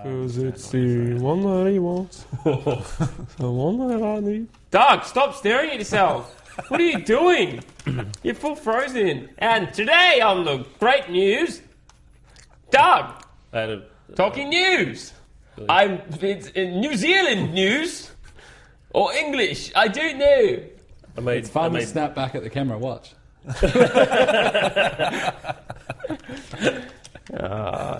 Because it's the one that he wants. The one that I need. Doug, stop staring at yourself. What are you doing? You're full frozen. And today on the great news, Doug, talking news. It's in New Zealand news or English. I don't know. It's fun to snap back at the camera. Watch.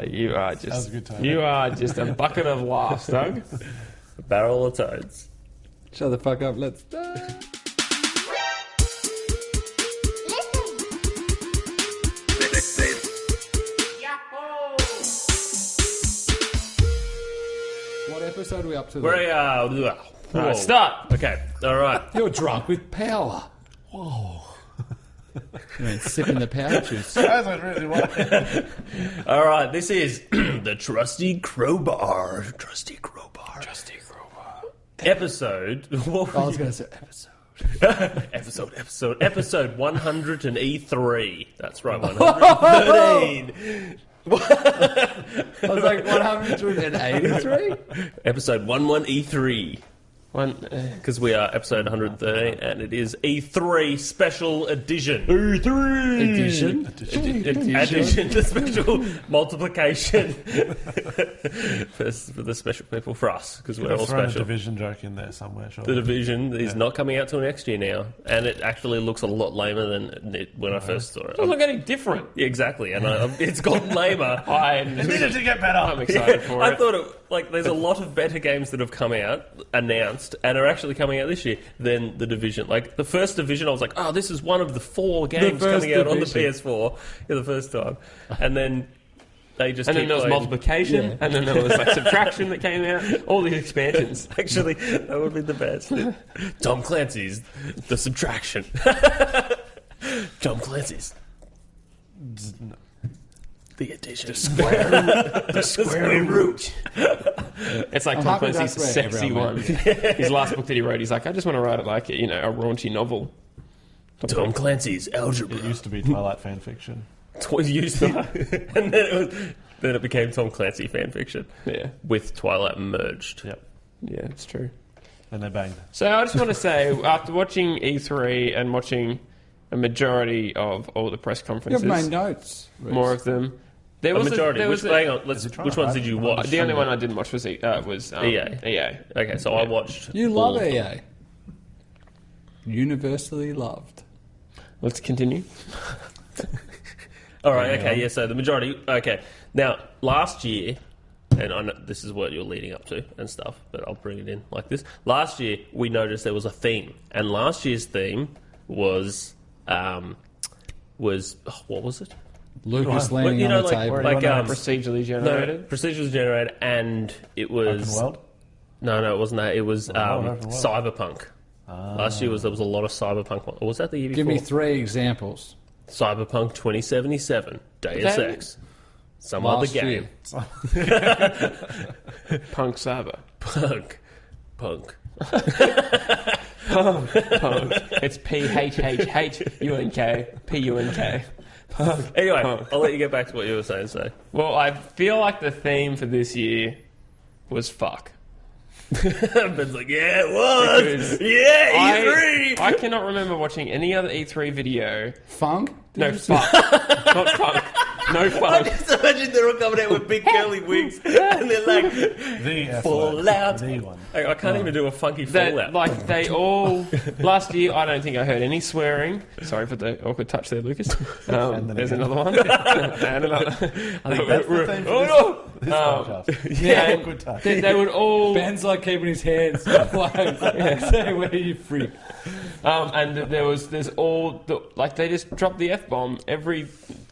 You are just a bucket of laughs, Doug. A barrel of toads. Shut the fuck up. Let's start. What episode are we up to? Alright, start. Okay, alright. You're drunk with power. Whoa. You mean sipping the power juice? Alright, this is the Trusty Crowbar. Trusty Crowbar. Episode. I was going to say episode. Episode 100E3. That's right, 113. I was like, 183? Episode 11E3. Because we are episode 113 and it is E3 special edition. Edition? Addition to special multiplication for the special people, for us, because we're all special. A Division joke in there somewhere, sure. The Division is not coming out till next year now, and it actually looks a lot lamer than it when I first saw it. It doesn't look any different. Yeah, exactly, and it's gotten lamer. It needed to get better. I'm excited for it. I thought there's a lot of better games that have come out, announced, and are actually coming out this year than the Division. Like, the first Division, I was like, oh, this is one of the 4 games coming out on the PS4 for the first time. And then they just And then there was multiplication, and then there was like subtraction that came out. All these expansions. Actually, that would be the best. Tom Clancy's The Subtraction. Tom Clancy's The Addition. The square root. It's like Tom Clancy's sexy one. His last book that he wrote, he's like, I just want to write it like, a raunchy novel. Tom Clancy's Algebra. It used to be Twilight fan fiction. It used to, and then it became Tom Clancy fan fiction. Yeah, with Twilight merged. Yep. Yeah, it's true. And they banged. So I just want to say, after watching E3 and watching a majority of all the press conferences, You have my notes. more of them. There A was majority. Hang on. Which ones did you watch? The only one I didn't watch was EA. EA. Okay, so I watched. You all love of them. EA. Universally loved. Let's continue. All right. Okay. Yeah. So the majority. Okay. Now, last year, and I know this is what you're leading up to and stuff, but I'll bring it in like this. Last year, we noticed there was a theme, and last year's theme was what was it? Lucas landing on the table. Procedurally generated. No, procedurally generated, and it was Open world? No, it wasn't that. It was open world. Cyberpunk. Last year there was a lot of Cyberpunk. Or was that the year before? Give me 3 examples. Cyberpunk 2077, Deus Ex, some Last other game. year. Punk Cyber. Punk. Punk. It's PHHHUNK. PUNK. Anyway, Punk. I'll let you get back to what you were saying. So, Well, I feel like the theme for this year was fuck. Ben's like, yeah, it was. Because Yeah, E3. I cannot remember watching any other E3 video. Funk? No, fuck. Not funk. No I funk. just imagine they're all coming out with big curly wigs, and they're like, The F Fallout. word. The one. I can't even do a funky That, Fallout. like, they all... Last year, I don't think I heard any swearing. Sorry for the awkward touch there, Lucas. There's another one. And another. I think that's the theme for this podcast. Yeah, Good touch. they would all... Ben's like keeping his hands like, say where you freak. and there's all... they just dropped the F-bomb every...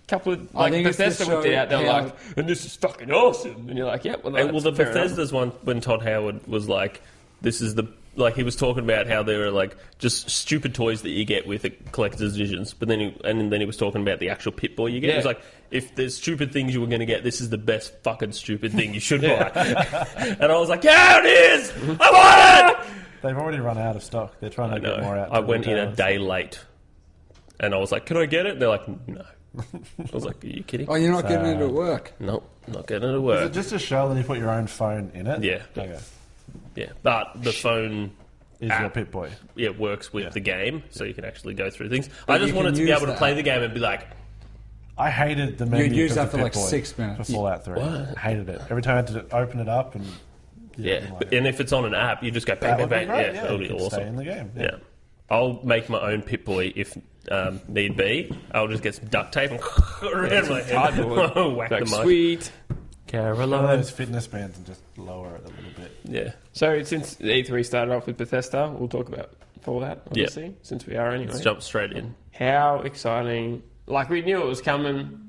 couple of I think it's to Bethesda whipped it show out. They're how- like, and this is fucking awesome. And you're like, yeah, well, The fair enough. Bethesda's one when Todd Howard was like, "This is the." Like, he was talking about how they were like just stupid toys that you get with a collector's editions, but then he was talking about the actual Pip-Boy you get. Yeah. He was like, if there's stupid things you were going to get, this is the best fucking stupid thing you should buy. And I was like, yeah, it is. I want it. They've already run out of stock. They're trying to get more out. I went in a day late, and I was like, "Can I get it?" And they're like, "No." I was like, are you kidding? Oh, you're not getting into work. Nope, not getting it to Is work. it just a shell and you put your own phone in it? Yeah. Okay. Yeah, but the phone Is your Pip-Boy. works with the game, so you can actually go through things. But I just you wanted can to be use able to that. play the game and be like, I hated the menu. You'd use of that the for like Pip-Boy 6 minutes. For Fallout 3. I hated it. Every time I had to open it up and... and if it's on an app, you just go bang, That bang, would be bang. great. Yeah, it'll be you could awesome. Stay in the game. Yeah. I'll make my own Pip-Boy if need be. I'll just get some duct tape and around my head. Cardboard. Whack Like, the mic. sweet. One of Caroline. those fitness bands and just lower it a little bit. Yeah. So since E3 started off with Bethesda, we'll talk about Fallout, obviously, since we are anyway. Let's jump straight in. How exciting. Like, we knew it was coming.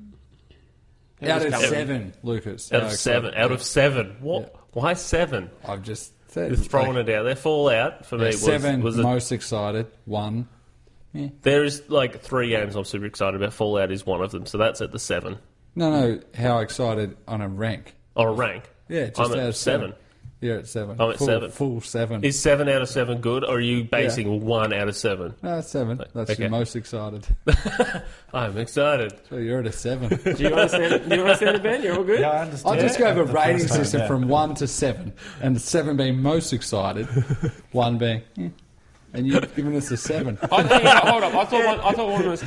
Out of 7, Lucas. Out of 7. Out of 7. What? Yeah. Why 7? I've just said. Just throwing it out there. Fallout, for me, was... 7, was a, most excited. 1. there is, like, 3 games I'm super excited about. Fallout is one of them, so that's at the 7. No, how excited on a rank. Or a rank. Yeah, just I'm out at of 7. You're at 7. I'm at 7. Full 7. Is 7 out of 7 good, or are you basing 1 out of 7? No, it's 7. That's Okay. your most excited. I'm excited. So you're at a 7. Do you understand it, Ben? You're all good? Yeah, I understand. I'll just go with a The rating first time, system yeah. from 1 to 7, and 7 being most excited, 1 being, and you've given us a 7. Hold up. I thought one was,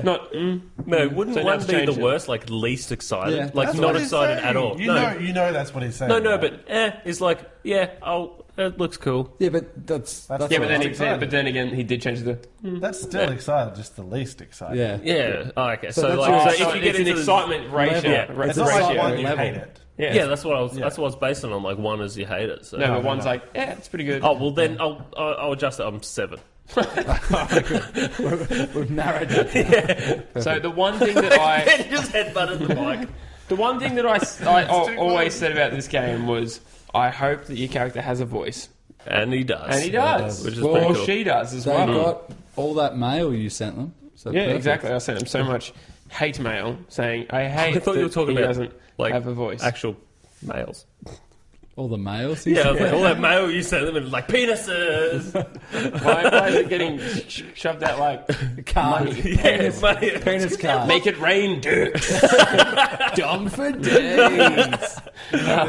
not, No, wouldn't So now one it's be the changed it. worst, like least excited? Yeah. Like That's not what he's excited saying. at all? You know that's what he's saying. No, right? but is like, it looks cool. Yeah, but that's yeah, what but then again, he did change the. That's still excited, just the least excited. yeah. Yeah. Oh, okay. So So, that's like, your- so So if you get it's an into excitement ratio. Yeah. ra- It's not ratio. like one you level. hate it. yeah, that's what I was. That's what I was based on. Like 1 is you hate it. So. No, but one's like, it's pretty good. Oh well, then I'll adjust it. I'm 7. We've narrowed that down. So the one thing that I, Ben just headbutted the mic. the one thing that I always said about this game was, I hope that your character has a voice, And he does. and he does, Which is Well, pretty or cool. she does as They well. got all that mail you sent them. So Yeah, perfect. exactly. I sent him so much hate mail saying I hate. I thought you were that talking he about doesn't like have a voice. actual males. All the mails. You Yeah, I sent was like, all that mail you sent them and like penises. Why is it getting shoved out like Card. Yeah, money. Penis card. make it rain, dude? Dumb for days. There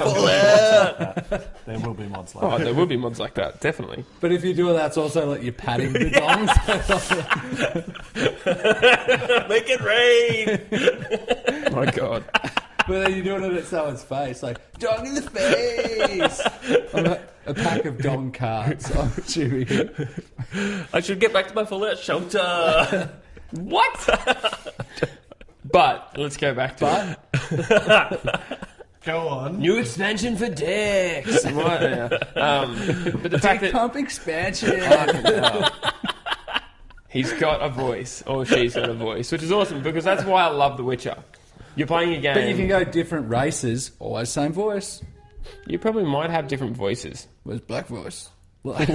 will be mods like Oh, that. there will be mods like that, definitely. But if you do it, that's also like you're patting the dongs. Make it rain. My God. But then you're doing it at someone's face, like, dong in the face! a pack of dong cards. I'm chewing it. I should get back to my Fallout shelter. What? But let's go back to it. Go on. New expansion for Dex. What? Yeah. But the fact that Pump expansion. he's got a voice, or she's got a voice, which is awesome because that's why I love The Witcher. You're playing a game. But you can go different races, always same voice. You probably might have different voices. Where's black voice? Where's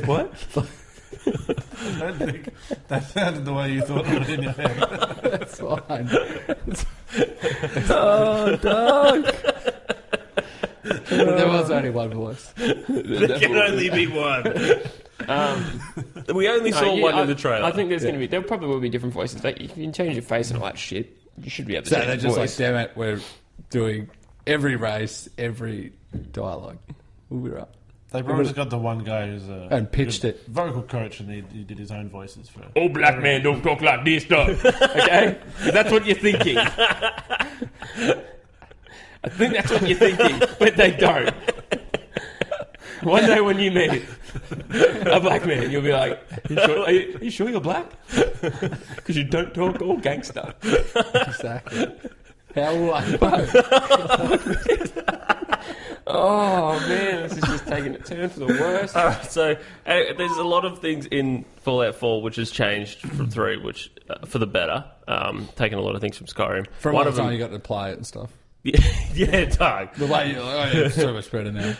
what? I don't think that sounded the way you thought it would in your head. That's fine. Oh, dog. There was only one voice. There can only be one. We only saw one in the trailer. I think there's going to be. There probably will be different voices. Like, you can change your face and all that shit. You should be able to So change they're your just voice. like, damn it, we're doing every race, every dialogue. We'll be right. They probably just got the one guy who's a And pitched good it. vocal coach, and he did his own voices for. Oh, black man, don't talk like this, though. Okay? That's what you're thinking. I think that's what you're thinking, but they don't. One day when you meet a black man, you'll be like, are you sure you're black? Because you don't talk all gangster. Exactly. How will I know? Oh, man, this is just taking a turn for the worst. Alright, so there's a lot of things in Fallout 4 which has changed from 3, which for the better. Taking a lot of things from Skyrim. From One one of time them, you got to play it and stuff. yeah, Doug. The way you're like, oh yeah, it's so much better now.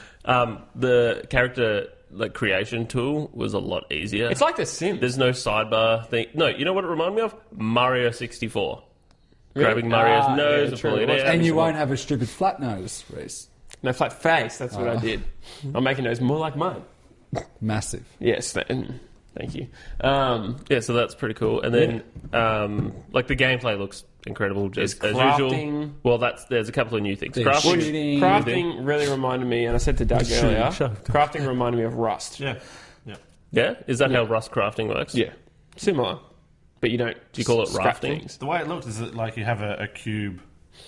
The character creation tool was a lot easier. It's like The Sims. There's no sidebar thing. No, you know what it reminded me of? Mario 64. Really? Grabbing Mario's Ah, nose yeah, and true. pulling it It was- out. And you won't have a stupid flat nose, Reese. No, flat face, that's what I did. I'm making those more like mine. Massive. Yes. Thank you. Yeah, so that's pretty cool. And then, like, the gameplay looks incredible, as usual. crafting. Well, there's a couple of new things. There's Crafting, shooting. Crafting really reminded me, and I said to Doug earlier, crafting reminded me of Rust. Yeah. yeah? Is that how Rust crafting works? Yeah. Similar. But you don't... Do you call it scrap rafting? things. The way it looked is that like you have a cube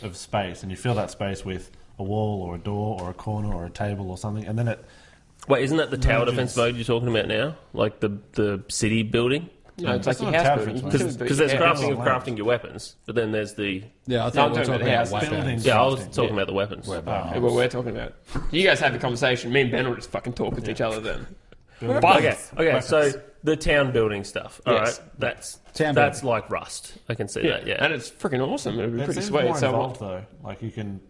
of space, and you fill that space with a wall or a door or a corner or a table or something, and then it... Wait, isn't that the tower Merges. defense mode you're talking about now? Like the city building? No, it's That's like your not house tower building. defense, Because there's crafting of yeah. crafting your weapons, but then there's the... Yeah, I No, thought I'm we were talking talking about about the house weapons. Yeah, I was Crafting. talking about the weapons. Yeah, what we're talking about. You guys have the conversation. Me and Ben will just fucking talk with each other then. Okay, so the town building stuff. All right, Yes. that's Town that's like Rust. I can see that. Yeah, And it's freaking awesome. It'll be It pretty seems sweet. more So involved though. Like you can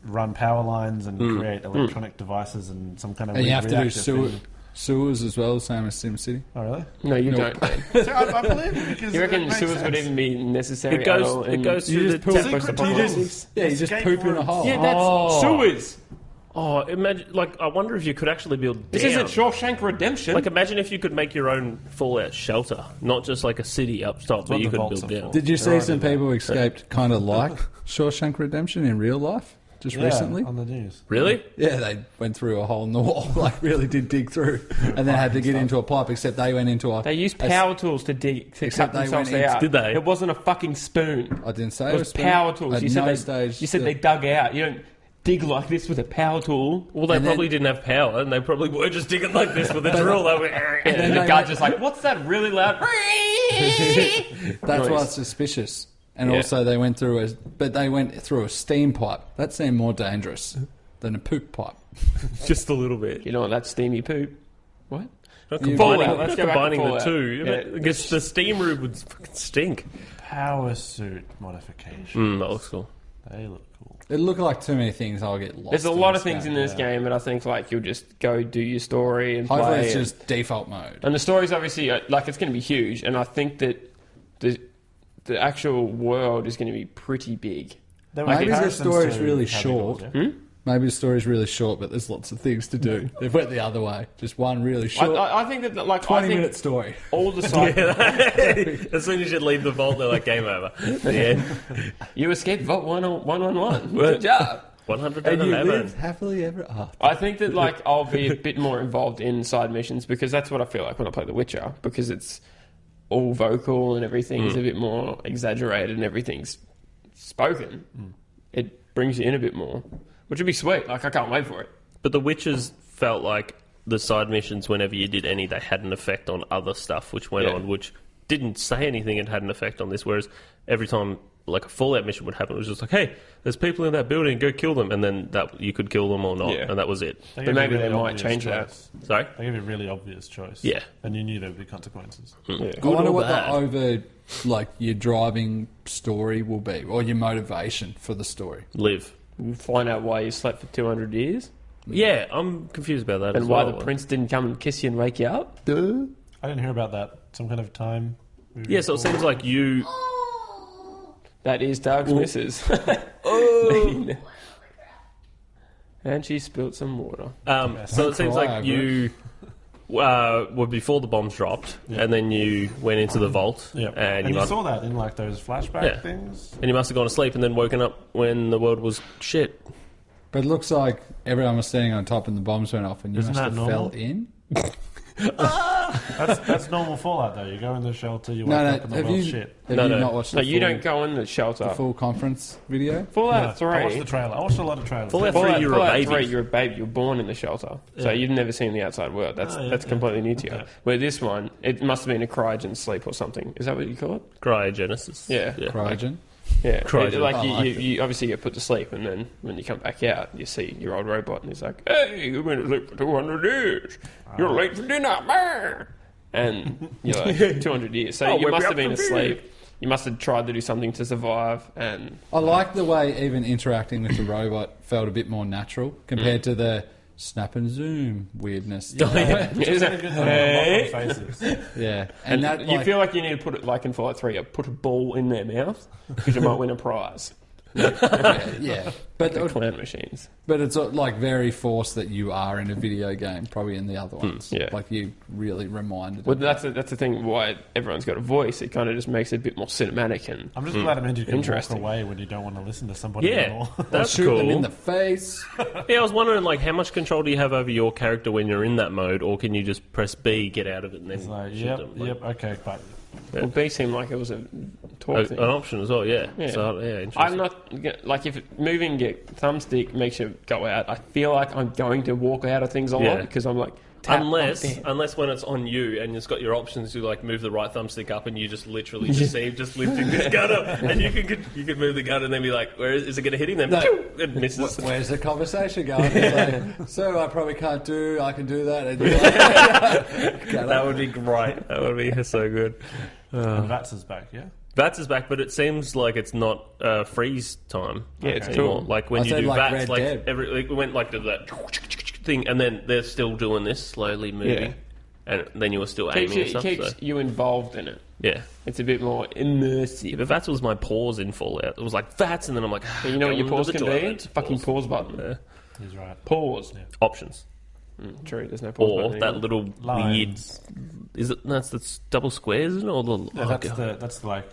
run power lines and create electronic devices and some kind of And you have to do reactor thing. sewers as well, same as SimCity. Oh really? no, you Nope. don't. So I believe it because You reckon it makes sewers would sense. even be necessary? it at all goes in- through the Secret tunnels. Yeah, you just Escape poop in a rooms. hole. Yeah, that's Oh. sewers. Oh, imagine! Like, I wonder if you could actually build. This down. isn't Shawshank Redemption. Like, imagine if you could make your own Fallout shelter, not just like a city up top, but what you the could vaults build are down. for. Did you see Right, some yeah. people who escaped kind of like Shawshank Redemption in real life just Yeah, recently? on the news. Really? Yeah, they went through a hole in the wall, like really did dig through, and then had to get into a pipe. Except they went into a. They used power tools to dig to Except cut they themselves went into- out. Did they? It wasn't a fucking spoon. I didn't say It was spoon. power tools. At You said no they, stage. you said they dug out. You don't dig like this with a power tool. Well, they And then- probably didn't have power, and they probably were just digging like this with a drill. They were, And then the they guy went- just like, what's that really loud? That's why noise. it's suspicious. And Yeah. also, they went through a steam pipe. That seemed more dangerous than a poop pipe. just a little bit. You know what? That's steamy poop. What? Not You- combining, Fallout. Let's go back to combining the Fallout. two. Yeah. I guess the steam room would fucking stink. Power suit modification. That looks cool. They look cool. It looked like too many things. I'll get lost. There's a lot of this things game. in this game, but I think like you'll just go do your story and Hopefully, play. it's and- just default mode. And the story's obviously like it's going to be huge, and I think that the actual world is going to be pretty big. There were Maybe the comparisons story's to really how big it short. was, yeah? Maybe the story's really short, but there's lots of things to do. They've went the other way. Just one really short, I think that like 20-minute story. all the side As soon as you leave the vault, they're like, game over. Yeah. you escaped Vault 111. Good job. 100 And you heaven. lived happily ever after. I think that like I'll be a bit more involved in side missions because that's what I feel like when I play The Witcher because it's all vocal and everything's a bit more exaggerated and everything's spoken. It brings you in a bit more, which would be sweet. Like I can't wait for it. But the Witches felt like the side missions, whenever you did any, they had an effect on other stuff which went Yeah. on, which didn't say anything and had an effect on this. Whereas every time like a Fallout mission would happen, it was just like, hey, there's people in that building, go kill them, and then that you could kill them or not, Yeah. and that was it. They But gave you a maybe they really might obvious change that. choice. Sorry? They gave you a really obvious choice. Yeah. And you knew there would be consequences. Yeah. I wonder or what bad? the over, like your driving story will be, or your motivation for the story. Live. You find out why you slept for 200 years Yeah, I'm confused about that and as why well. the prince didn't come and kiss you and wake you up. I didn't hear about that. Some kind of time. movie Yeah, so it seems like you... That is Doug's missus. Oh. And she spilt some water. So it seems cry like over you were before the bombs dropped, and then you went into the vault, Yeah. and you you must saw that in like those flashback Yeah. things. and you must have gone to sleep and then woken up when the world was shit. But it looks like everyone was standing on top and the bombs went off and you Isn't must that have fell normal? in. That's normal Fallout though. You go in the shelter, you wake No, up and the have world's you, shit. have No, you no. not watched No, the you full, don't go in the shelter. full conference video? Fallout No, I watched 3. the trailer. I watched a lot of trailers. Fallout Fallout, 3, you're a Fallout baby. 3, you're a baby. You're born in the shelter, so you've never seen the outside world. That's completely new to you. Yeah. Where this one, it must have been a cryogen sleep or something. Is that what you call it? Cryogenesis. Yeah. Cryogen? Yeah, Cryogen. like I you, like you, it. you obviously get put to sleep, and then when you come back out, you see your old robot, and he's like, "Hey, you've been asleep for 200 years. You're late for dinner, man." And you're like 200 years, so I'll you whip must you have up been some food. asleep. You must have tried to do something to survive, and I like the way even interacting with the robot felt a bit more natural compared to the snap and zoom weirdness. Is It's it- a good thing on faces. Yeah. and that you like, feel like you need to put it like in Fallout 3, put a ball in their mouth because you might win a prize. Yeah. But clan machines. But it's like very forced that you are in a video game, probably in the other ones. yeah. Like you really reminded. Well, that's the thing. Why everyone's got a voice. It kind of just makes it a bit more cinematic and. I'm just glad it meant you can walk Interesting. away when you don't want to listen to somebody Yeah, anymore. that's shoot them in cool. the face. Yeah, I was wondering, like, how much control do you have over your character when you're in that mode, or can you just press B, get out of it, and then It's like, shoot them? Like, okay, but Well, B seemed like it was a talk an thing. option as well, yeah. Yeah. So, yeah, interesting. I'm not like if moving your thumbstick makes you go out. I feel like I'm going to walk out of things a Yeah. lot because I'm like tap, Unless when it's on you and it's got your options to like move the right thumbstick up and you just literally just see him just lifting this gun up and you can move the gun and then be like, where is it going to hit him? Then it misses. Where's the conversation going? It's like, so I probably can't do. I can do that. And you're like, That would be great. That would be so good. and Vats is back, yeah? VATS is back, but it seems like it's not freeze time. Yeah, it's anymore. cool. Like when I you said do like VATS, Red Dead. we went like to that thing, and then they're still doing this slowly moving, and then you were still keeps, aiming you, and stuff. keeps So, you involved in it. yeah. It's a bit more immersive. But VATS was my pause in Fallout. It was like VATS, and then I'm like, But you know what your going pause to the can be? toilet. It's a fucking pause button. Yeah. He's right. Pause. Options. True, there's no pause Or button that anymore. little weird. Lines. Is it? That's double squares, isn't it? Or the, Yeah, that's like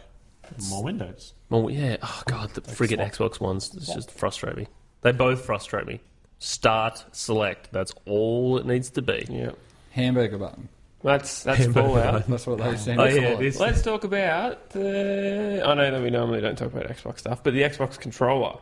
more windows. Well, yeah. Oh god, the friggin' Xbox ones. It's just frustrate me. They both frustrate me. Start, select. That's all it needs to be. Yeah, hamburger button. that's Hamburger Fallout. That's what they stand Oh, for. yeah, it is. Let's talk about the. I know that we normally don't talk about Xbox stuff, but the Xbox controller.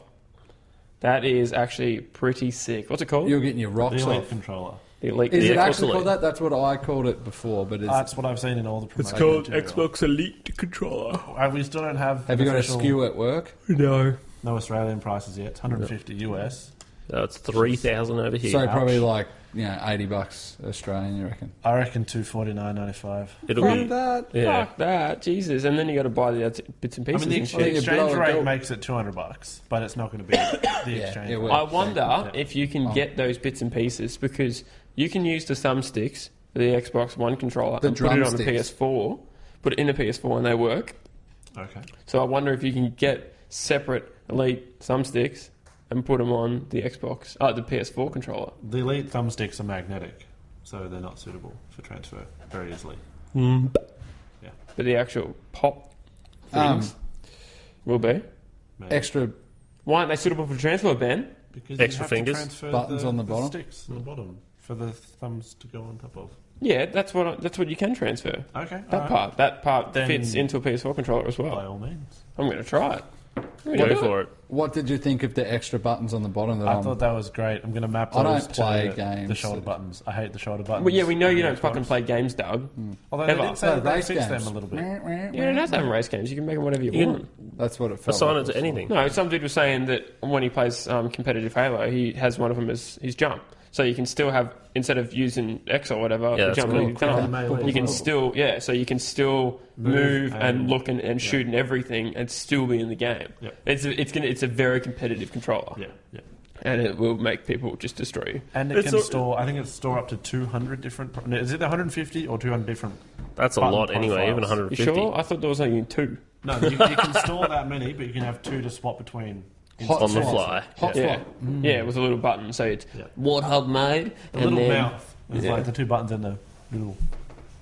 That is actually pretty sick. What's it called? You're getting your The rocks Elite off. controller. The Elite. Is The it Xbox actually Elite. called that? That's what I called it before, but That's what I've seen in all the It's promotional called material. Xbox Elite controller. We still don't have. have you got a official- SKU at work? No. No Australian prices yet. It's 150 US. It's 3,000 over here. So probably like $80 Australian, you reckon? I reckon 249.95. It'll Fuck be that. yeah. Fuck that. Jesus. And then you got to buy the other bits and I pieces mean, the and shit. you exchange blow it rate up. makes it $200, but it's not going to be the exchange it rate. will. I wonder Yeah. if you can get those bits and pieces because you can use the thumbsticks, the Xbox One controller, The and put it on a drumsticks. PS4. Put it in a PS4 and they work. Okay. So I wonder if you can get separate Elite thumbsticks and put them on the Xbox, the PS4 controller. The Elite thumbsticks are magnetic, so they're not suitable for transfer very easily. But the actual pop things will be. Maybe. Extra Why aren't they suitable for transfer, Ben? Because Extra you have fingers? to transfer Buttons on the bottom? sticks on the bottom for the thumbs to go on top of. Yeah, that's what you can transfer. Okay. That part Then- fits into a PS4 controller as By well. all means. I'm going to try it. Go for it. What did you think of the extra buttons on the bottom? That I thought that was great. I'm going to map I those don't play to games the shoulder that- buttons. I hate the shoulder buttons. Well, yeah, we know you on don't the fucking Xbox. play games, Doug. Although they Ever. did say No, that they race fixed games. them a little bit. You don't have to have race games. You can make them whatever you, You want. That's what it felt Assign like it to anything. No, some dude was saying that when he plays competitive Halo, he has one of them as his jump. So you can still have, instead of using X or whatever, Yeah, the that's jump cool. that you've done, Melee you can as well. still, so you can still move and and- look and shoot and everything and still be in the game. Yeah. It's a very competitive controller. Yeah, yeah. And it will make people just destroy you. And it It's can a- store, I think it's store up to 200 different... Is it 150 or 200 different... That's a button lot anyway, profiles? even You 150. sure? I thought there was only two. No, you can store that many, but you can have two to swap between... Hot On the swap. fly. Hot Yeah, swap. yeah, with a little button. So it's Yeah. Warthog mode. The and little then- mouth. It's like the two buttons in the little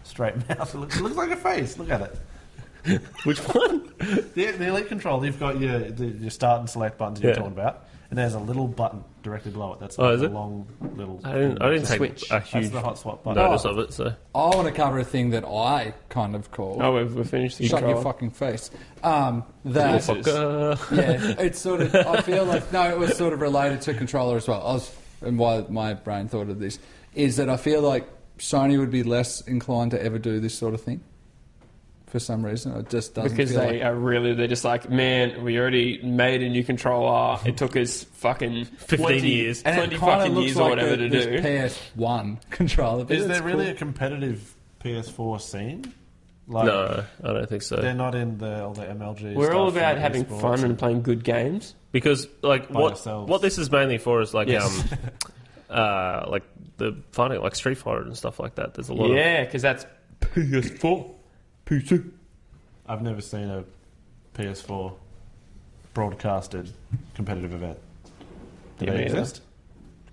straight mouth. It looks like a face. Look at it. Which one? The Elite Control, you've got your start and select buttons you're Yeah. talking about, and there's a little button directly below it. That's Oh, like is a it? long little... I didn't take Switch. a That's huge the hot swap button. notice of it. So I want to cover a thing that I kind of call. Oh, we've finished the Shut your controller. fucking face. Yes, That it is. yeah, it's sort of. I feel like it was sort of related to controller as well. And why my brain thought of this is that I feel like Sony would be less inclined to ever do this sort of thing for some reason. It just doesn't Because feel they like, are really, they're just like, man, we already made a new controller. It took us fucking 15 years. and 20 it kind of fucking looks years like or whatever to this do. PS1 controller. But Is it's there really cool. a competitive PS4 scene? Like, no, I don't think so. They're not in all the MLG We're all stuff about and having esports fun and playing good games. Because like By what yourselves. this is mainly for is like Yes. like the fighting like Street Fighter and stuff like that. There's a lot of Yeah, because that's PS4. PC. I've never seen a PS4 broadcasted competitive event? Do Yeah, they me either. exist?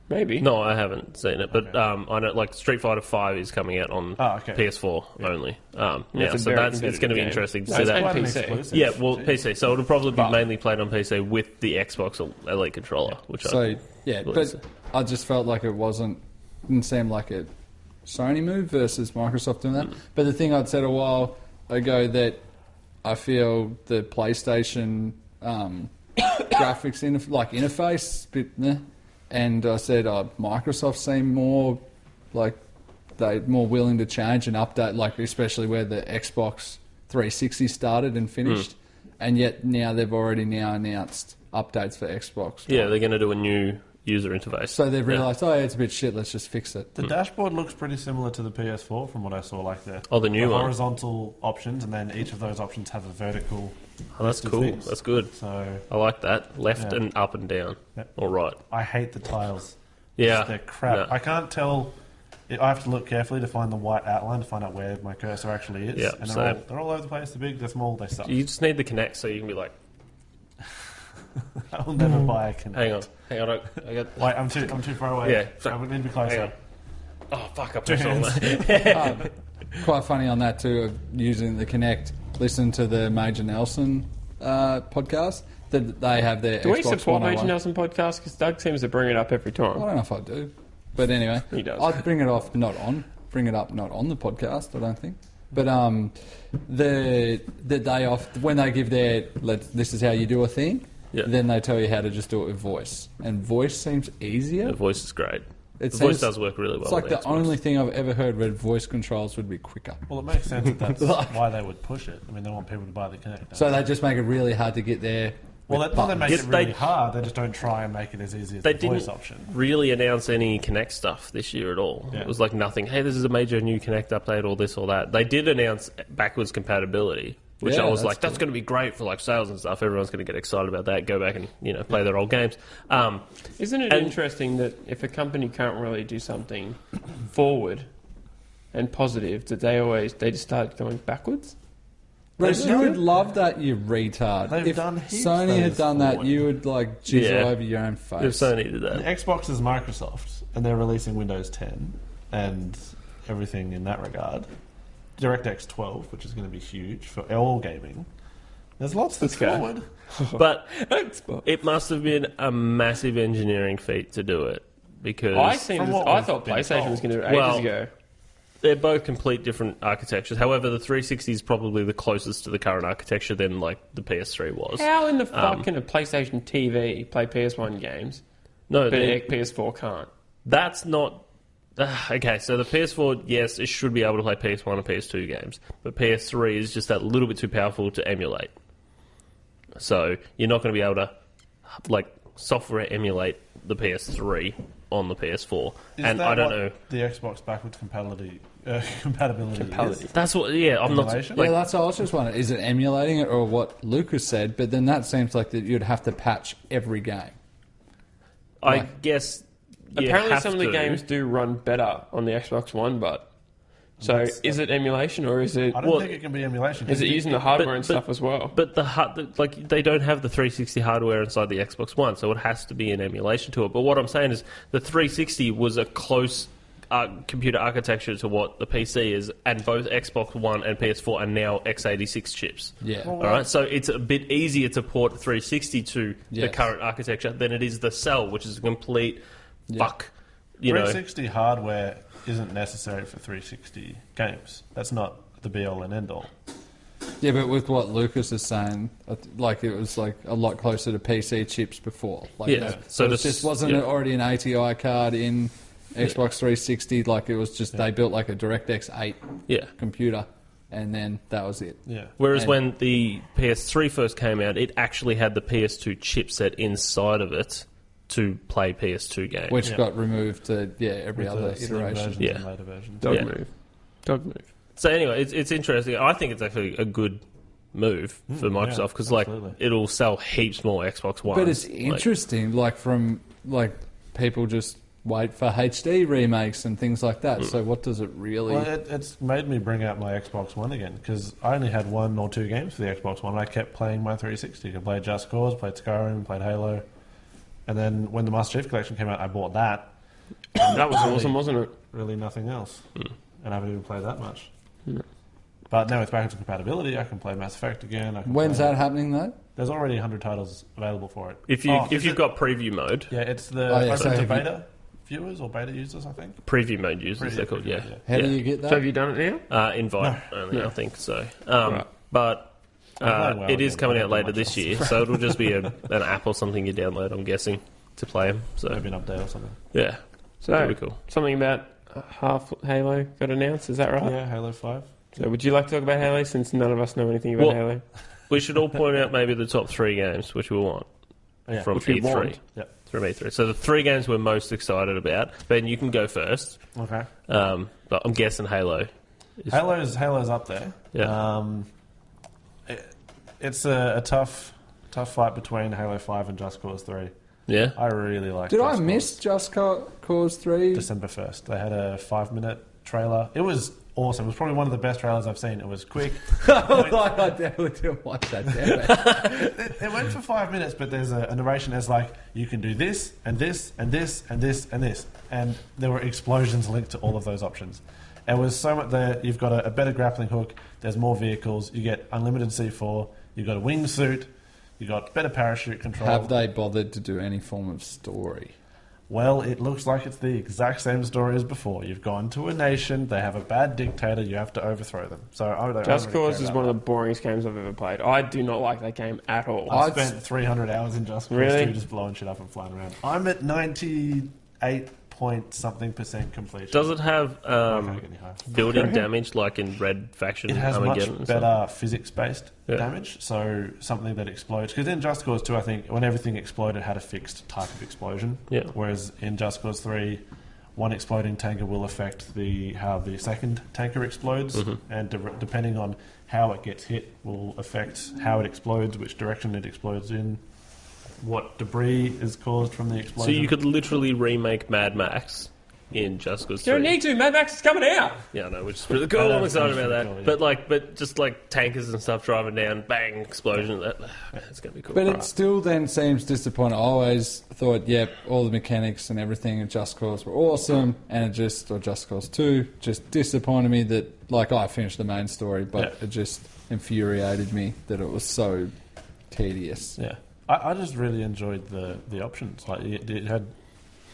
Maybe. No, I haven't seen it, but I know like Street Fighter 5 is coming out on PS4 only. It's Yeah, a so very it's going to be competitive game. interesting to No, see it's that. on Quite an PC. exclusive. Yeah, well, Jeez. PC. So it'll probably be But- mainly played on PC with the Xbox Elite controller, which So I yeah, What but is it? I just felt like didn't seem like a Sony move versus Microsoft doing that. But the thing I'd said a while ago that I feel the PlayStation graphics interface bit meh, and I said Microsoft seemed more like they're more willing to change and update, like especially where the Xbox 360 started and finished, and yet now they've already announced updates for Xbox. yeah, they're going to do a new user interface. So they've realised, it's a bit shit, let's just fix it. The dashboard looks pretty similar to the PS4 from what I saw. Like the The new one. horizontal options, and then each of those options have a vertical. Oh, that's list of cool. things. That's good. So I like that. Left Yeah. and up and down. Yep. All right. I hate the tiles. Yeah. They're crap. No. I can't tell. I have to look carefully to find the white outline to find out where my cursor actually is. Yeah, and same. they're all over the place. They're big, they're small, they suck. You just need the Kinect so you can be like, I will never buy a Kinect. hang on, I got. Wait, I'm too far away. Yeah. I would need to be Hang closer. on. Oh fuck! I pressed all that. Quite funny on that too, of using the Kinect. Listen to the Major Nelson podcast. That they have their Do we Xbox support 101. Major Nelson podcast? Because Doug seems to bring it up every I don't time. know if I do, but anyway, He does. I'd bring it up not on the podcast. I don't think, but the day off when they give their this is how you do a thing. Yeah. Then they tell you how to just do it with voice, and voice seems easier. The voice is great. It The voice seems- does work really well. It's like on the Xbox. only thing I've ever heard where voice controls would be quicker. Well, it makes sense that that's why they would push it. I mean, they want people to buy the Kinect. don't So they? they just make it really hard to get there. Well, with they make buttons. it Yeah, really hard. They just don't try and make it as easy as They the voice didn't option. really announce any Kinect stuff this year at all. Yeah. It was like nothing. Hey, this is a major new Kinect update, or this or that. They did announce backwards compatibility, which Yeah, I was that's like, that's cool. going to be great for like sales and stuff. Everyone's going to get excited about that. Go back and play their old games. Isn't it And- interesting that if a company can't really do something forward and positive, that they just start going backwards? Reg, you would love that, you retard. They've if done heaps Sony had those done that, forward. you would like jizz Yeah. all over your own face. If Sony did And that, Xbox is Microsoft, and they're releasing Windows 10 and everything in that regard. DirectX 12, which is going to be huge for all gaming. There's lots that's go. forward. but Xbox. it must have been a massive engineering feat to do it because I from what we've thought been PlayStation was told. going to do it Well, ages ago. they're both complete different architectures. However, the 360 is probably the closest to the current architecture than like the PS3 was. How in the fuck can a PlayStation TV play PS1 games, No, but they- a PS4 can't? that's not. Okay, so the PS4, yes, it should be able to play PS1 and PS2 games, but PS3 is just that little bit too powerful to emulate. So you're not going to be able to like software emulate the PS3 on the PS4, Is and that I don't what know. the Xbox backwards compatibility is? That's what. Yeah, I'm not. Emulation? Like, yeah, that's what I was just wondering. Is it emulating it or what Lucas said? But then that seems like that you'd have to patch every game. I guess. you Apparently, have some of the to. games do run better on the Xbox One, but so is it emulation or is it I don't think it can be emulation. is it using the hardware and stuff as well? But like they don't have the 360 hardware inside the Xbox One, so it has to be an emulation to it. But what I'm saying is the 360 was a close computer architecture to what the PC is, and both Xbox One and PS4 are now x86 chips. Yeah. All right, so it's a bit easier to port 360 to the Yes. current architecture than it is the Cell, which is a complete fuck. You know, 360 hardware isn't necessary for 360 games. That's not the be all and end all. Yeah, but with what Lucas is saying, like it was like a lot closer to PC chips before. Like Yeah. that. So So it this- just wasn't yeah. it already an ATI card in Xbox 360. Like it was just they built like a DirectX 8 yeah. computer, and then that was it. Yeah. Whereas And- when the PS3 first came out, it actually had the PS2 chipset inside of it to play PS2 games. Which Yeah. got removed to every With other the slim iteration. versions Yeah. and later versions. Dog yeah. move, dog move. So anyway, it's interesting. I think it's actually a good move for Microsoft because like absolutely. it'll sell heaps more Xbox One. But it's interesting, like from like people just wait for HD remakes and things like that. So what does it really... Well, it's made me bring out my Xbox One again, because I only had 1 or 2 games for the Xbox One. I kept playing my 360. I played Just Cause, played Skyrim, played Halo. And then when the Master Chief Collection came out, I bought that. That was awesome, wasn't it? Really nothing else. And I haven't even played that much. But now with backwards compatibility, I can play Mass Effect again. When's that happening, though? There's already 100 titles available for it. If you've got preview mode, Yeah, it's the Oh, yeah, open so to have you- beta viewers or beta users, I think. preview mode users, they're called. Yeah. How do you get So that? have you done it now? Invite only, I think so. Right. But playing WoW it is again, coming I out don't do later much this else. year, so it'll just be an app or something you download, I'm guessing, to play them. So Maybe an update or something. yeah, So that'll be cool. something about half Halo got announced. Is that right? Yeah, Halo 5. So would you like to talk about Halo, since none of us know anything about Well, Halo? We should all point out maybe the top 3 games which we want Yeah. from Which we E3. want. Yep. From E3. So the 3 games we're most excited about. Ben, you can go first. Okay. But I'm guessing Halo. Halo's up there. Yeah. It's a tough fight between Halo 5 and Just Cause 3. Yeah. I really like Did Just I miss Just Cause 3? December 1st. They had a 5-minute trailer. It was awesome. It was probably one of the best trailers I've seen. It was quick. I definitely didn't watch that, damn it. It went for 5 minutes, but there's a narration that's like, you can do this, and this, and this, and this, and this. And there were explosions linked to all of those options. It was so much there. You've got a better grappling hook. There's more vehicles. You get unlimited C4. You've got a wingsuit. You've got better parachute control. Have they bothered to do any form of story? Well, it looks like it's the exact same story as before. You've gone to a nation, they have a bad dictator, you have to overthrow them. So I don't Just really Cause care is about one of the boringest games I've ever played. I do not like that game at all. I spent 300 hours in Just Cause Really? 2 just blowing shit up and flying around. I'm at 98 point something percent completion. Does it have I can't get any higher. building damage like in Red Faction? It has Armageddon much and stuff? better physics-based Yeah. damage, so something that explodes. Because in Just Cause 2, I think, when everything exploded, it had a fixed type of explosion. Yeah. Whereas in Just Cause 3, one exploding tanker will affect how the second tanker explodes, and depending on how it gets hit will affect how it explodes, which direction it explodes in, what debris is caused from the So explosion. you could literally remake Mad Max in Just Cause 3. You don't need to. Mad Max is coming out. Yeah, I know, which is really cool. Oh, I'm that's excited about that. pretty cool, yeah. But just like tankers and stuff driving down, bang, explosion. It's going to be cool. But it still then seems disappointing. I always thought, yep, all the mechanics and everything in Just Cause were awesome, and or Just Cause 2, just disappointed me that, like, I finished the main story, but it just infuriated me that it was so tedious. Yeah. I just really enjoyed the options. Like it had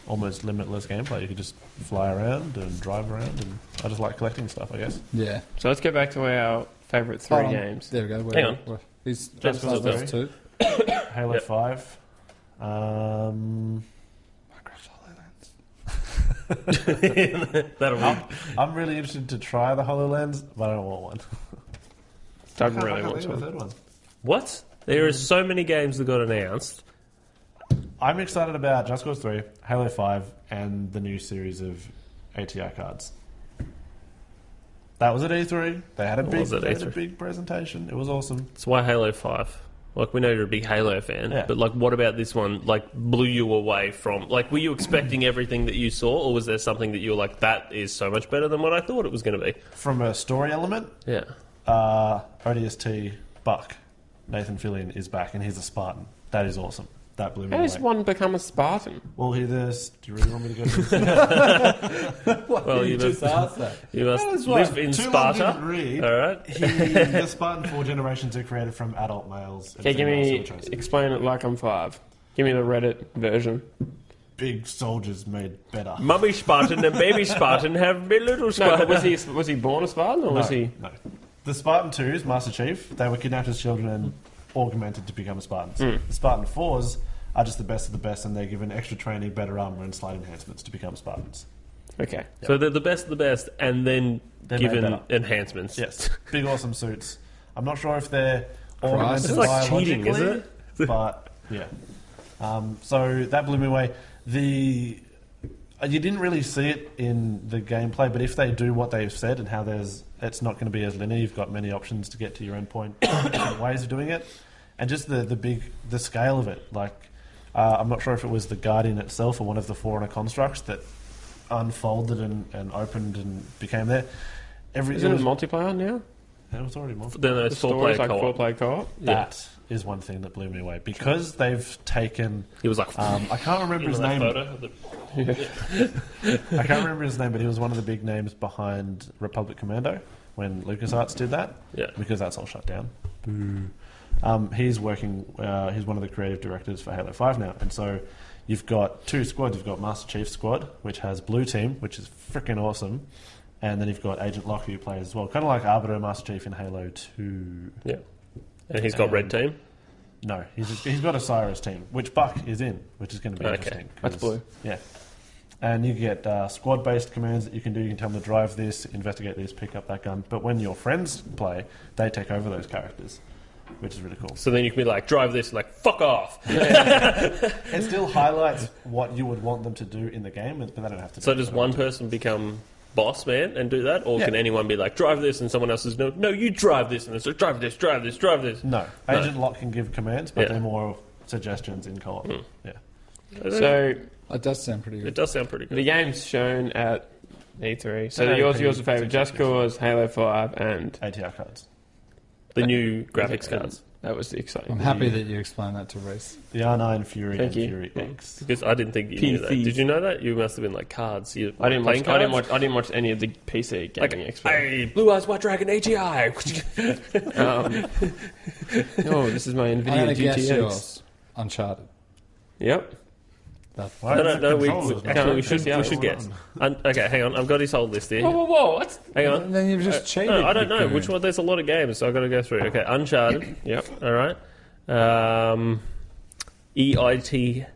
almost limitless gameplay. You could just fly around and drive around, and I just like collecting stuff, I guess. Yeah. So let's go back to our favourite 3 Hold on. games. There we go. Hang on. Is Just Cause Cause 2? Halo Yep. 5. That'll be... I'm really interested to try the HoloLens, but I don't want one. Doesn't I really can't want think of a to. third one. What? There are so many games that got announced. I'm excited about Just Cause 3, Halo 5, and the new series of ATI cards. That was at E3. They had a was at E3. big presentation. It was awesome. That's why Halo 5. Like, we know you're a big Halo fan, Yeah. but, like, what about this one, like, blew you away from... Like, were you expecting everything that you saw, or was there something that you were like, that is so much better than what I thought it was going to be? From a story element, Yeah. ODST Buck, Nathan Fillion, is back, and he's a Spartan. That is awesome. That blew me How away. does one become a Spartan? Well, do you really want me to go through this? Well, you must, asked that. you must That is live right. in Too long Sparta. didn't read. All right. The Spartan 4 generations are created from adult males. and Okay, give females who me... are chosen. Explain it like I'm 5. Give me the Reddit version. Big soldiers made better. Mummy Spartan and baby Spartan have been little No, Spartan. but was he born a Spartan, or was he... No. The Spartan 2s, Master Chief, they were kidnapped as children and augmented to become Spartans. The Spartan 4s are just the best of the best, and they're given extra training, better armor, and slight enhancements to become Spartans. Okay. So they're the best of the best, and then They're made given better. enhancements. Yes, big awesome suits. I'm not sure if they're Christ. augmented It's like cheating, biologically, isn't it? but yeah. So that blew me away. You didn't really see it in the gameplay, but if they do what they've said and how it's not going to be as linear, you've got many options to get to your end point, different ways of doing it, and just the scale of it. Like, I'm not sure if it was the Guardian itself or one of the For Honor constructs that unfolded and opened and became there. Isn't it multiplayer now? It was already multiplayer. Then it's The story's like four-player co-op. That is one thing that blew me away because they've taken. He was like, I can't remember his name. I can't remember his name, but he was one of the big names behind Republic Commando when LucasArts did that. Yeah. Because that's all shut down. He's working. He's one of the creative directors for Halo 5 now, and so you've got two squads. You've got Master Chief's squad, which has Blue Team, which is freaking awesome, and then you've got Agent Locke who plays as well, kind of like Arbiter Master Chief in Halo 2. yeah. And he's got Red Team? No, he's got Osiris team, which Buck is in, which is going to be Okay. interesting. That's blue. Yeah. And you get squad-based commands that you can do. You can tell them to drive this, investigate this, pick up that gun. But when your friends play, they take over those characters, which is really cool. So then you can be like, drive this, like, fuck off. It still highlights what you would want them to do in the game, but they don't have to do So it. does one person become boss man and do that? Or Yeah. can anyone be like, drive this, and someone else is, no, you drive this, and it's like, drive this, drive this, drive this. No. Agent Locke can give commands, but Yeah. they're more suggestions in co-op. Yeah. So It does sound pretty It good. does sound pretty good. the game's shown at E3. So Yeah, yours pretty are favourite: Just Cause, Halo 5, and ATR cards. The new graphics cards. That was the exciting. I'm happy that you explained that to Reese. The R9 Fury Thank and you. Fury X. Because I didn't think you knew that. PC. Did you know that? You must have been like cards. You I didn't playing watch. I didn't cards? watch. I didn't watch any of the PC gaming Like, expert. hey, Blue Eyes White Dragon AGI. Oh, this is my I'm Nvidia going to guess GTX. yours. Uncharted. Yep. That's Why No, is no, the no. controllers not- Actually, we Yeah, should hold guess. Okay, hang on. I've got his whole list here. Whoa! What's? Hang on. And then you've just cheated. No, I don't know you which goon. one. There's a lot of games, so I've got to go through. Okay, Uncharted. Yep. All right. EIT.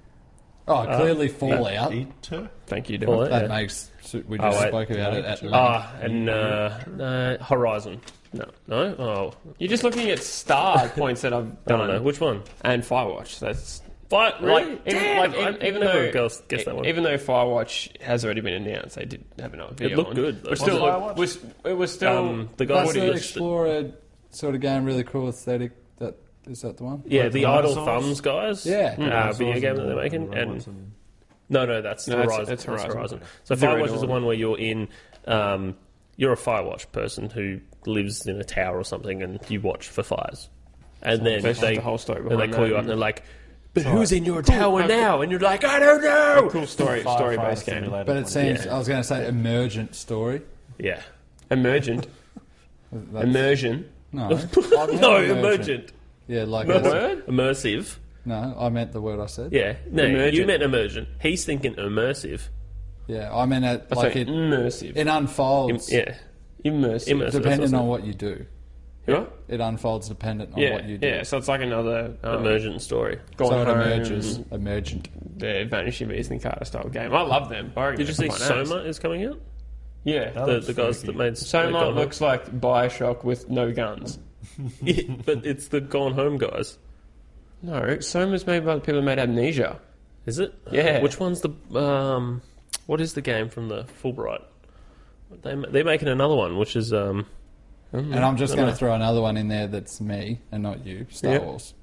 Oh, clearly Fallout. Eater? Thank you, Fallout, Dylan. That yeah. makes... We Oh, just wait. spoke about it at length. And Horizon. No. Oh, You're just looking at star points that I've I done. don't know. Which one? And Firewatch. That's Really? Damn, even though guessed that one. Even though Firewatch has already been announced, they did have another video. looked on. good, though. But still, What's it was still the guy That's who the looks- Explorer sort of game, really cool aesthetic. Is that the one? Yeah, the Idle Dinosaurs? Thumbs guys. Yeah. Video game that they're making. And no, that's No, Horizon. that's Horizon. So Zero Firewatch is the Dawn. one where you're in. You're a Firewatch person who lives in a tower or something, and you watch for fires. And then That's they the whole story and they behind call that. you up and they're like, "But who's in your tower Cool. now?" And you're like, "I don't know." cool story-based game. But it seems... Yeah. I was going to say emergent story. Yeah. Emergent. That's- Immersion. No. No, emergent. Yeah, like... The that's- word? Immersive. No, I meant the word I said. Yeah. No, Emergent. you meant emergent. He's thinking immersive. Yeah, I meant it, like Sorry, it immersive. it unfolds Yeah. Immersive. Immersive. depending That's on what what you do. What? It unfolds dependent on Yeah, what you do. yeah. So it's like another Emergent story. Gone So it Home, emerges. Emergent. the Vanishing Beast and Carter style game. I love them. I reckon Did you they're see quite nice. Soma is coming out? Yeah. The guys that made Soma Gone Home. looks like Bioshock with no guns. Yeah, but it's the Gone Home guys. No, Soma's made by the people who made Amnesia. Is it? Yeah. Which one's the what is the game from the Fulbright? They're making another one, which is And I'm just I going know. to throw another one in there that's me and not you. Star Yep. Wars.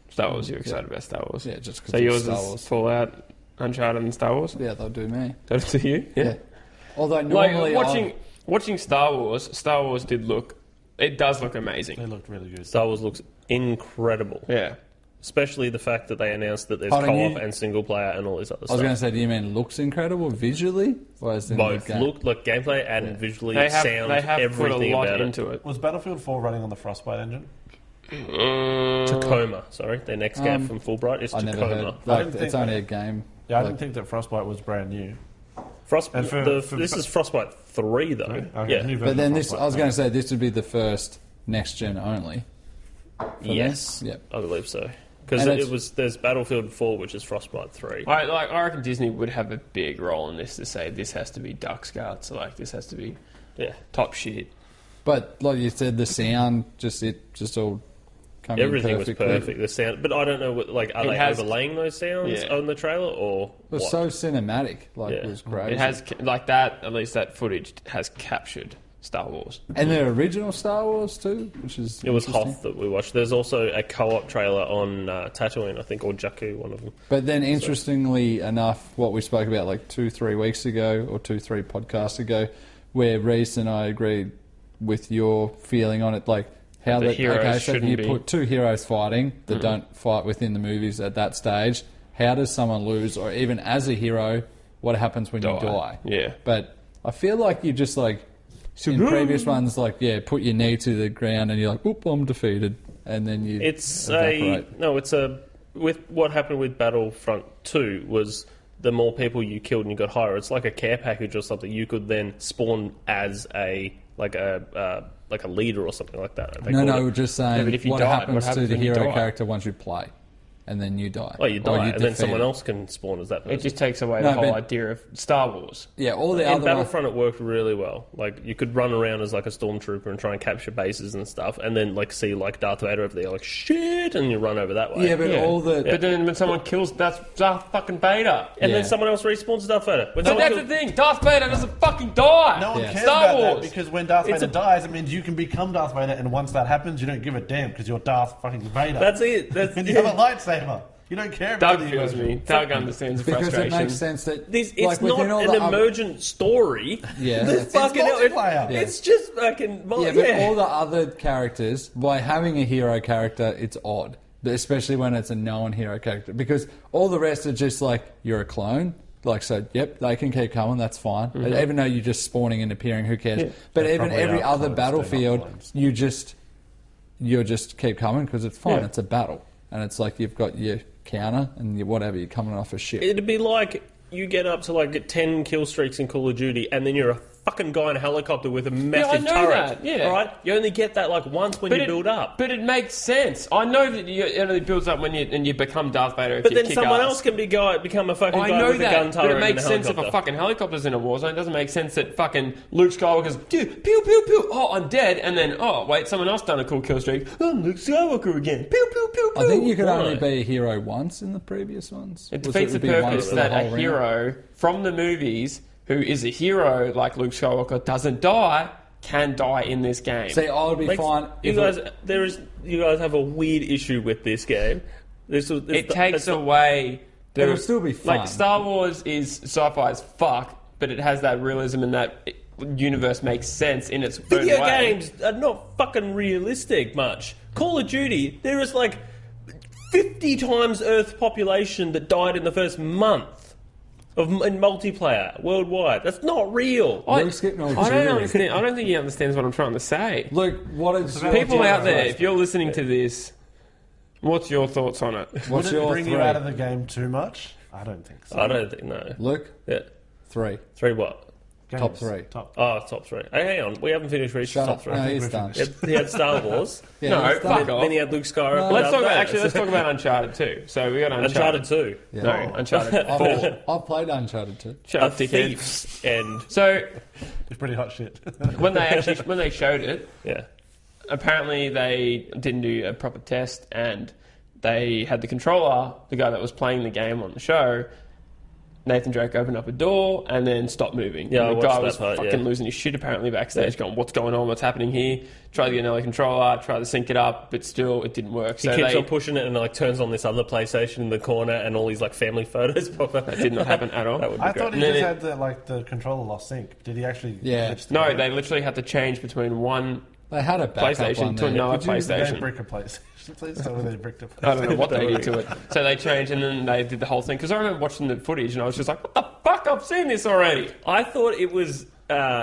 Star Wars. You're excited about Star Wars. Yeah, just because So it's yours Star is Wars. Fallout, Uncharted, and Star Wars. Yeah, they'll do me. That's to you. Yeah. Although Like normally watching Star Wars did look. It does look They amazing. looked really good. Star Wars looks incredible. Yeah. Especially the fact that they announced that there's Pardon co-op you? and single player and all this other I was stuff. going to say, do you mean looks incredible visually? Or as in Both the game? look like gameplay and visually They have sound put a everything lot about into it. Was Battlefield 4 running on the Frostbite engine? Tacoma, sorry, their next game from Fulbright is I never Tacoma. heard. I Like, didn't think it's only that. a game. Yeah, I Like, didn't think that Frostbite was brand new. Frostbite. And for- This is Frostbite 3 though. Okay, Yeah. new version but then of this, Frostbite. I was going to say, this would be the first next gen only. Yes. them? Yep. I believe so. Because And it's- there's Battlefield 4, which is Frostbite 3. I reckon Disney would have a big role in this to say this has to be duck's guts, like this has to be Yeah. top shit. But like you said, the sound just all coming Everything was perfectly. perfect. The sound, but I don't know what are It they has- overlaying those sounds Yeah. on the trailer or It was what? so cinematic. Like Yeah. it was great. It has like that. At least that footage has captured Star Wars. And the original Star Wars too, which is It was interesting. Hoth that we watched. There's also a co-op trailer on Tatooine, I think, or Jakku, one of them. But then, interestingly enough, what we spoke about like 2-3 weeks ago, or 2-3 podcasts ago, where Reese and I agreed with your feeling on it, like how The that heroes so if shouldn't you be. put two heroes fighting that don't fight within the movies at that stage, how does someone lose? Or even as a hero, what happens when you die? Yeah. But I feel like you just like in previous ones, like put your knee to the ground and you're like, "Oop, I'm defeated," and then you evaporate. With what happened with Battlefront 2 was the more people you killed and you got higher. It's like a care package or something. You could then spawn as a leader or something like that. No, we're just saying but if you what die, happens what to happens the when you hero die? character once you play, and then you die. Oh, you Or die, you're and then someone defeated. else can spawn as that person. It just takes away No, the whole but- idea of Star Wars. Yeah, all the In other ones. Battlefront, it worked really well. Like, you could run around as like a stormtrooper and try and capture bases and stuff, and then like see like Darth Vader over there, like shit, and you run over that way. Yeah, but Yeah. all the But then when someone kills, that's Darth fucking Vader. and Yeah. then someone else respawns Darth Vader. When But someone that's the thing. Darth Vader doesn't fucking die. No one Yeah. cares Star about Wars. that because when Darth It's Vader dies, it means you can become Darth Vader, and once that happens, you don't give a damn because you're Darth fucking Vader. That's it. That's and you have a lightsaber. You don't care about Doug the feels emotion. me. Doug understands the because frustration. it makes sense that It's like, not within all an the other- emergent story. Yeah, This that's- fucking multiplayer. It's just fucking. Yeah, but all the other characters, by having a hero character, it's odd. Especially when it's a known hero character. Because all the rest are just like, you're a clone. Like, so, yep, they can keep coming, that's fine. Even though you're just spawning and appearing, who cares? Yeah. But They even probably every are other clones, they're not battlefield, clones. you just keep coming because it's fine. Yeah. It's a battle. And it's like you've got your counter and your whatever, you're coming off a ship. It'd be like you get up to like 10 kill streaks in Call of Duty, and then you're a fucking guy in a helicopter with a massive know turret. that, yeah. All right, you only get that like once when you build up. But it makes sense. I know that it only builds up when you become Darth Vader. If But you then kick someone ass. else can become a fucking I guy know with a gun that, turret but it makes and a sense if a helicopter. fucking helicopter's in a war zone. It doesn't make sense that fucking Luke Skywalker's, dude, pew, pew, pew, oh, I'm dead, and then, oh, wait, someone else done a cool kill streak. Oh, Luke Skywalker again. Pew, pew, pew, pew. I think you could Why? only be a hero once in the previous ones. It Was defeats the would be once purpose for the that whole a round? hero from the movies who is a hero like Luke Skywalker doesn't die, can die in this game. See, I would be Makes- fine You if guys have a weird issue with this game. it takes away the... It'll still be fun. Like, Star Wars is sci-fi as fuck, but it has that realism and that universe makes sense in its own Video way. games are not fucking realistic much. Call of Duty, there is like 50 times Earth's population that died in the first month in multiplayer worldwide. That's not real. Luke's getting all I don't jittery. understand. I don't think he understands what I'm trying to say. Luke, what is People out there, if you're listening to this, what's your thoughts on it? What's Would it your bring three? you out of the game too much? I don't think so. I don't think, no. Luke, Yeah. 3. 3 what? Games, top three. Top. Oh, top 3. Hey, hang on. We haven't finished reaching Shut top up. 3. No, he's we're done. He had Star Wars. Yeah, No, he's fuck done. off. Then he had Luke Skywalker. Let's talk about, Darth actually, Vader. let's talk about Uncharted 2. So we got Uncharted 2. Yeah. No, Uncharted 4. I've played Uncharted 2. Shut up, dickhead. Thieves. And, So It's pretty hot shit. when they showed it, yeah. apparently they didn't do a proper test, and they had the controller, the guy that was playing the game on the show, Nathan Drake opened up a door and then stopped moving. Yeah, And I the guy watched was that part, fucking yeah. losing his shit apparently backstage, going, "What's going on? What's happening here?" Tried to get another controller, tried to sync it up, but still it didn't work. He So keeps they, on pushing it and like turns on this other PlayStation in the corner and all these like family photos pop up. that did not happen at all. That would be I great. thought he No, just no. had the controller lost sync. Did he actually? Yeah. glitch the No, game? they literally had to change between one. They had a backup PlayStation one to there. another Could you- PlayStation. They brick a PlayStation. Please tell me they bricked a PlayStation. I don't know what they did to it. So they changed, and then they did the whole thing. Because I remember watching the footage, and I was just like, "What the fuck? I've seen this already." I thought it was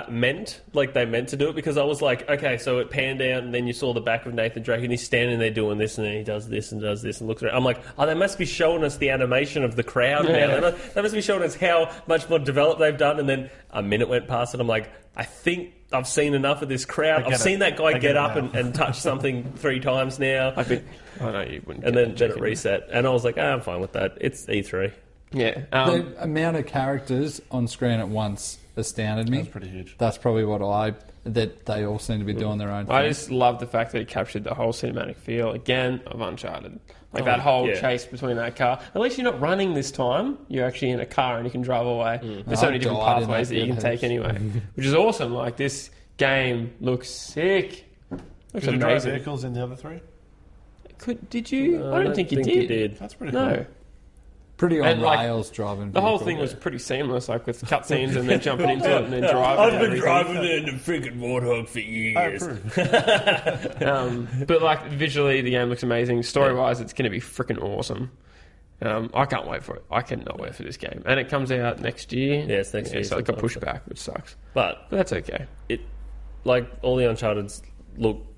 meant, like they meant to do it, because I was like, okay, so it panned out and then you saw the back of Nathan Drake and he's standing there doing this and then he does this and does this and looks around. I'm like, oh, they must be showing us the animation of the crowd Yeah. now. They must be showing us how much more developed they've done. And then a minute went past and I'm like, I think I've seen enough of this crowd. I get I've seen it. that guy I get get it up now. and touch something 3 times now. I think. I know you wouldn't. And get then that it chicken. reset. And I was like, I'm fine with that. It's E3. Yeah. The amount of characters on screen at once astounded me. That's pretty huge. That's probably that they all seem to be doing their own thing. I just love the fact that it captured the whole cinematic feel again of Uncharted. Like that whole yeah. chase between that car. At least you're not running this time. You're actually in a car and you can drive away. There's so I many different died in pathways that that you can bit, take anyway, which is awesome. Like this game looks sick. Looks Could you drive amazing. vehicles in the other 3? Did you? I don't think you did. That's pretty No. cool. Pretty on And, like, rails driving. The whole vehicle. thing was pretty seamless, like with cutscenes and then jumping into it and then driving. I've and been everything. driving in a freaking Warthog for I years. approve. But like visually, the game looks amazing. Story-wise, it's going to be freaking awesome. I can't wait for it. I cannot wait for this game, and it comes out next year. Yeah, it's next year so it got sometime. pushed back, which sucks. But But that's okay. it, like all the Uncharted's,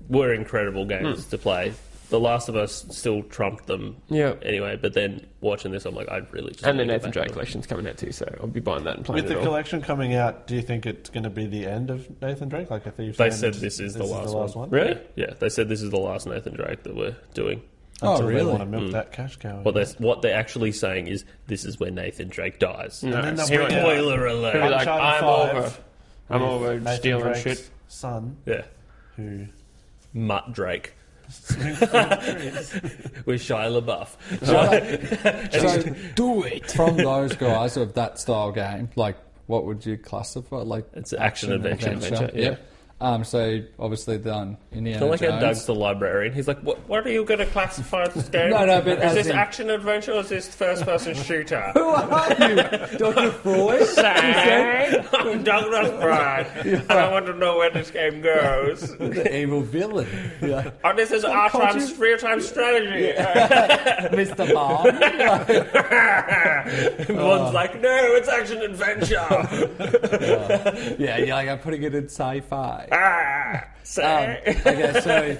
were incredible games to play. The Last of Us still trumped them. Yeah. Anyway, but then watching this, I'm like, I really just And the wanna get Nathan back Drake to it. collection's coming out too, so I'll be buying that and playing With it the all. collection coming out, do you think it's going to be the end of Nathan Drake? Like a Thieves? They End, said this is the last one. Really? Yeah, they said this is the last Nathan Drake that we're doing. Oh, Until they really? want to milk that cash cow. What they're actually saying is this is where Nathan Drake dies. No, then they'll he bring won't. out- Spoiler alert. He'll be like, Uncharted I'm 5 over Nathan stealing Drake's shit. son, Yeah. who Mutt Drake. swings through the trees. With Shia LaBeouf. So Do it. from those guys of that style game, like what would you classify? Like It's action adventure, yeah. So obviously done Indiana I like how Jones. Doug's the librarian. He's like, what are you going to classify this game? No, but is as this in- action adventure or is this first-person shooter? Who are you, Dr. Freud? I'm Douglas Bryan, and I want to know where this game goes. The evil villain. Yeah. Oh, this is real-time strategy. Mr. Bond. One's like, no, it's action adventure. Yeah, you're like, I'm putting it in sci-fi. Say. Okay, so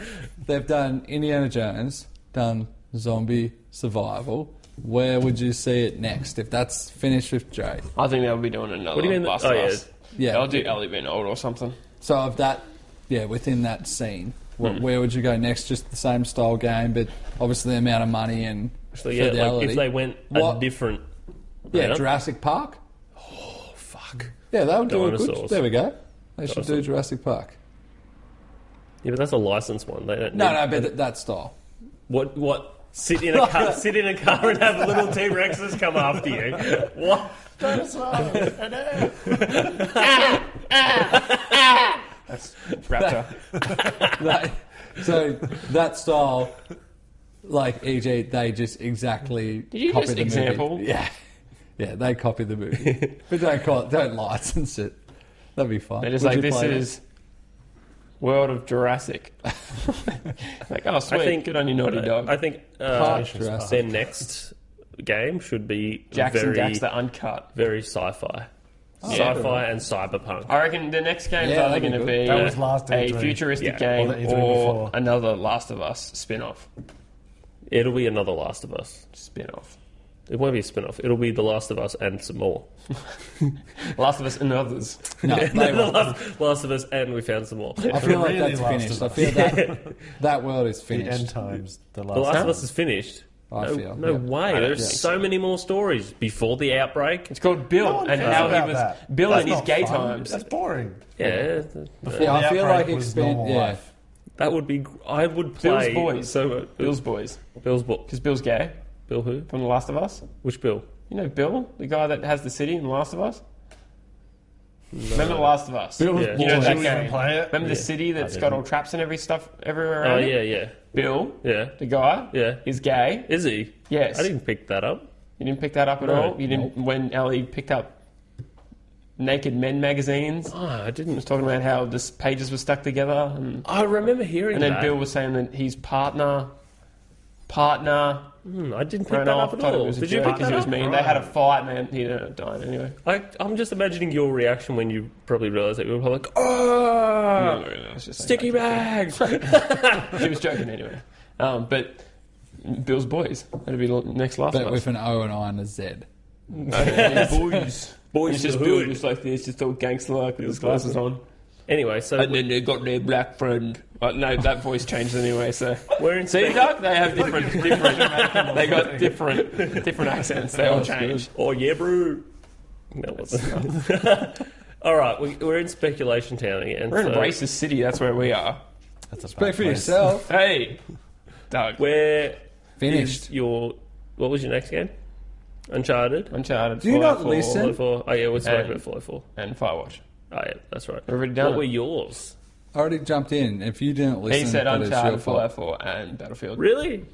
they've done Indiana Jones, done zombie survival. Where would you see it next if that's finished with Drake? I think they'll be doing another What do you mean? Last Oh, of yeah. Us. Yeah. They'll do Ellie being old or something. So of that, yeah, within that scene, where would you go next? Just the same style game, but obviously the amount of money and So, yeah, like fidelity. if they went What- a different... Yeah, route- Jurassic Park. Fuck. Yeah, that would do a good. Dinosaurs. There we go. They should do Dinosaurs. Jurassic Park. Yeah, but that's a licensed one. They don't No, need- but that style. What? Sit in a car, and have little T-Rexes come after you. What? Raptor. So that style, like e.g., they just exactly Did you copy just the example? movie. Yeah, they copy the movie, but don't license it. That'd be fun. They're just Would like, you this play is World of Jurassic. Like, oh, sweet. I think Good on you, naughty dog. I think Park Jurassic. their next game should be Jackson very, Daxter uncut. very sci-fi, Yeah. sci-fi and cyberpunk. I reckon the next game's Yeah, either that'd be going to good. be That was last a E3. futuristic Yeah, game or the E3 or before. another Last of Us spin-off. It'll be another Last of Us. Spin-off. It won't be a spin-off. It'll be The Last of Us and some more. Last of Us and others. No, they The won't. Last of Us and we found some more. I feel like Really that's Last finished. I of Us. feel that world is The end finished. times. The The last. Last of Us is finished. I No, feel. no yeah. way. There's Yeah. so many more stories before the outbreak. It's called Bill No one and cares how he about was that. Bill That's and his not gay fun. times. That's boring. Yeah, Yeah, I The feel outbreak like was normal yeah. life. that would be. I would Bill's play. boys. So Bill's boys. Bill's book. Because Bill's gay Bill who? from The Last of Us. Which Bill? You know Bill, the guy that has the city in The Last of Us? Remember The Last of Us? Bill's Yeah. You know boys. that Did you even game? play it? Remember the city that's got all traps and every stuff everywhere Oh around it? yeah. Bill, Yeah. the guy, Yeah. is gay. Is he? Yes. I didn't pick that up. You didn't pick that up at No. all? You didn't when Ellie picked up Naked Men magazines? Oh, I He didn't. was talking about how the pages were stuck together I remember hearing and then that. Bill was saying that his partner I didn't pick ran that off, up at thought it all. was a Did you joke pick because that he was up? mean. They had a fight and then he ended up dying anyway. I'm just imagining your reaction when you probably realised that you were like, oh, I was just saying sticky that. bags. She was joking anyway. But Bill's boys. That'd be the next Last But of with Us. an O and I and a Z. Boys. Boys It's in just the Bill hood. just like this, just all gangster like with his glasses on. Anyway, so And then they got their black friend. No, that voice changed anyway. So we're in see, Doug, they have different. They got different accents. They all change. Oh yeah, bro. That wasn't. All right, we're in speculation town again. We're in so racist city. That's where we are. That's a Speak for place. yourself. Hey, Doug. Where Finished. is your? What was your next game? Uncharted. Uncharted. Do you not Fallout 4, listen? Fallout 4. Oh yeah, we're talking And- about Fallout 4. And Firewatch. Oh, yeah, that's right. We've already done What it. were yours? I already jumped in. If you didn't listen, He said that is your Uncharted, fault. Fallout 4, and Battlefield. Really?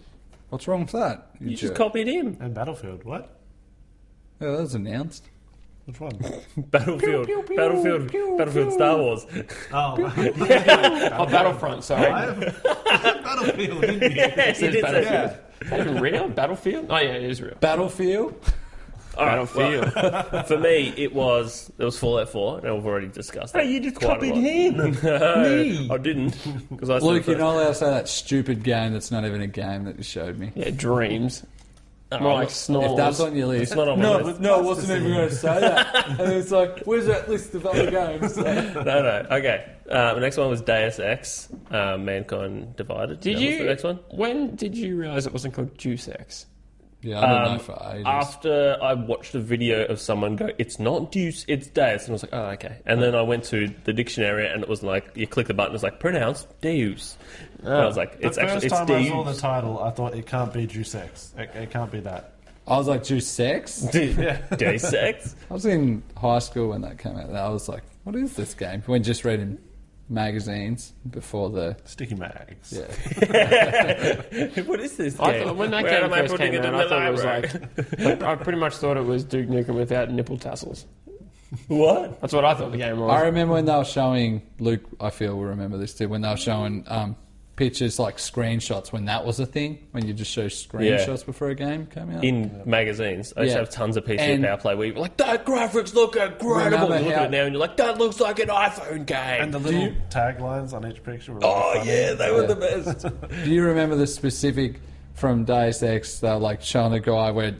What's wrong with that? You just jerk? copied him. And Battlefield. What? Yeah, that was announced. Which one? Battlefield. Battlefield Star Wars. Oh, Oh, Battlefront, sorry. Battlefield, didn't you? Yes, you did say Battlefield. that. Is that even real? Battlefield? Oh, yeah, it is real. Battlefield. All right, Battlefield. well, for me, it was Fallout 4, and we've already discussed that. Hey, you just quite a copied lot. him. I didn't. Because I Luke, said you're not allowed to say that stupid game that's not even a game that you showed me. Yeah, Dreams. Oh, More like look, Snores. If that's on your list. It's not on my list. No, I wasn't even going to say that. And it's like, where's that list of other games? No. Okay. The next one was Deus Ex, Mankind Divided. Did That was you? the next one? When did you realise it wasn't called Juice X? Yeah, I don't know for ages. After I watched a video of someone go, it's not Deus, it's Deus. And I was like, oh, okay. And then I went to the dictionary and it was like, you click the button, it's like, pronounced Deus. And I was like, The it's actually, first it's time I saw the Deus. title, I thought it can't be Juice X. It can't be that. I was like, Juice Sex? Deus Ex? I was in high school when that came out. And I was like, what is this game? When just reading magazines before the... Sticky Mags. Yeah. What is this I game? thought, when that Where game am I first putting came it out, in I the thought it was library? like I pretty much thought it was Duke Nukem without nipple tassels. What? That's what I thought the game was. I remember when they were showing... Luke, I feel will remember this too. When they were showing pictures, like screenshots, when that was a thing. When you just show screenshots before a game came out. In magazines, I used to Yeah. have tons of PC And- Power Play where you're like, that graphics look incredible. Remember You look how- at it now and you're like, that looks like an iPhone game. And the little taglines on each picture were oh, really funny. yeah, they were the best. Do you remember the specific from Deus Ex, like showing a guy where,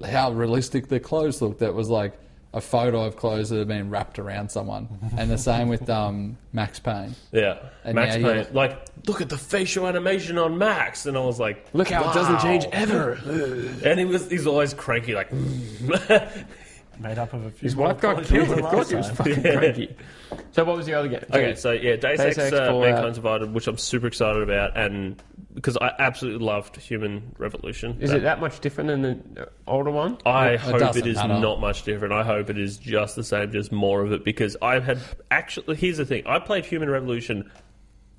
how realistic the clothes looked? That was like a photo of clothes that had been wrapped around someone. And the same with Max Payne. Yeah. And Max now Payne. you- Like, look at the facial animation on Max. And I was like, Look how it doesn't wow. change ever. And he's always cranky, like, Made up of a few His more wife got colleges killed. than Of course, he was last fucking Yeah. cranky. So what was the other game? okay, so yeah, Deus Ex, Fallout. Mankind's Divided, which I'm super excited about, and because I absolutely loved Human Revolution. Is it that much different than the older one? I It hope doesn't it is matter. not much different. I hope it is just the same, just more of it, because I've had... Actually, here's the thing. I played Human Revolution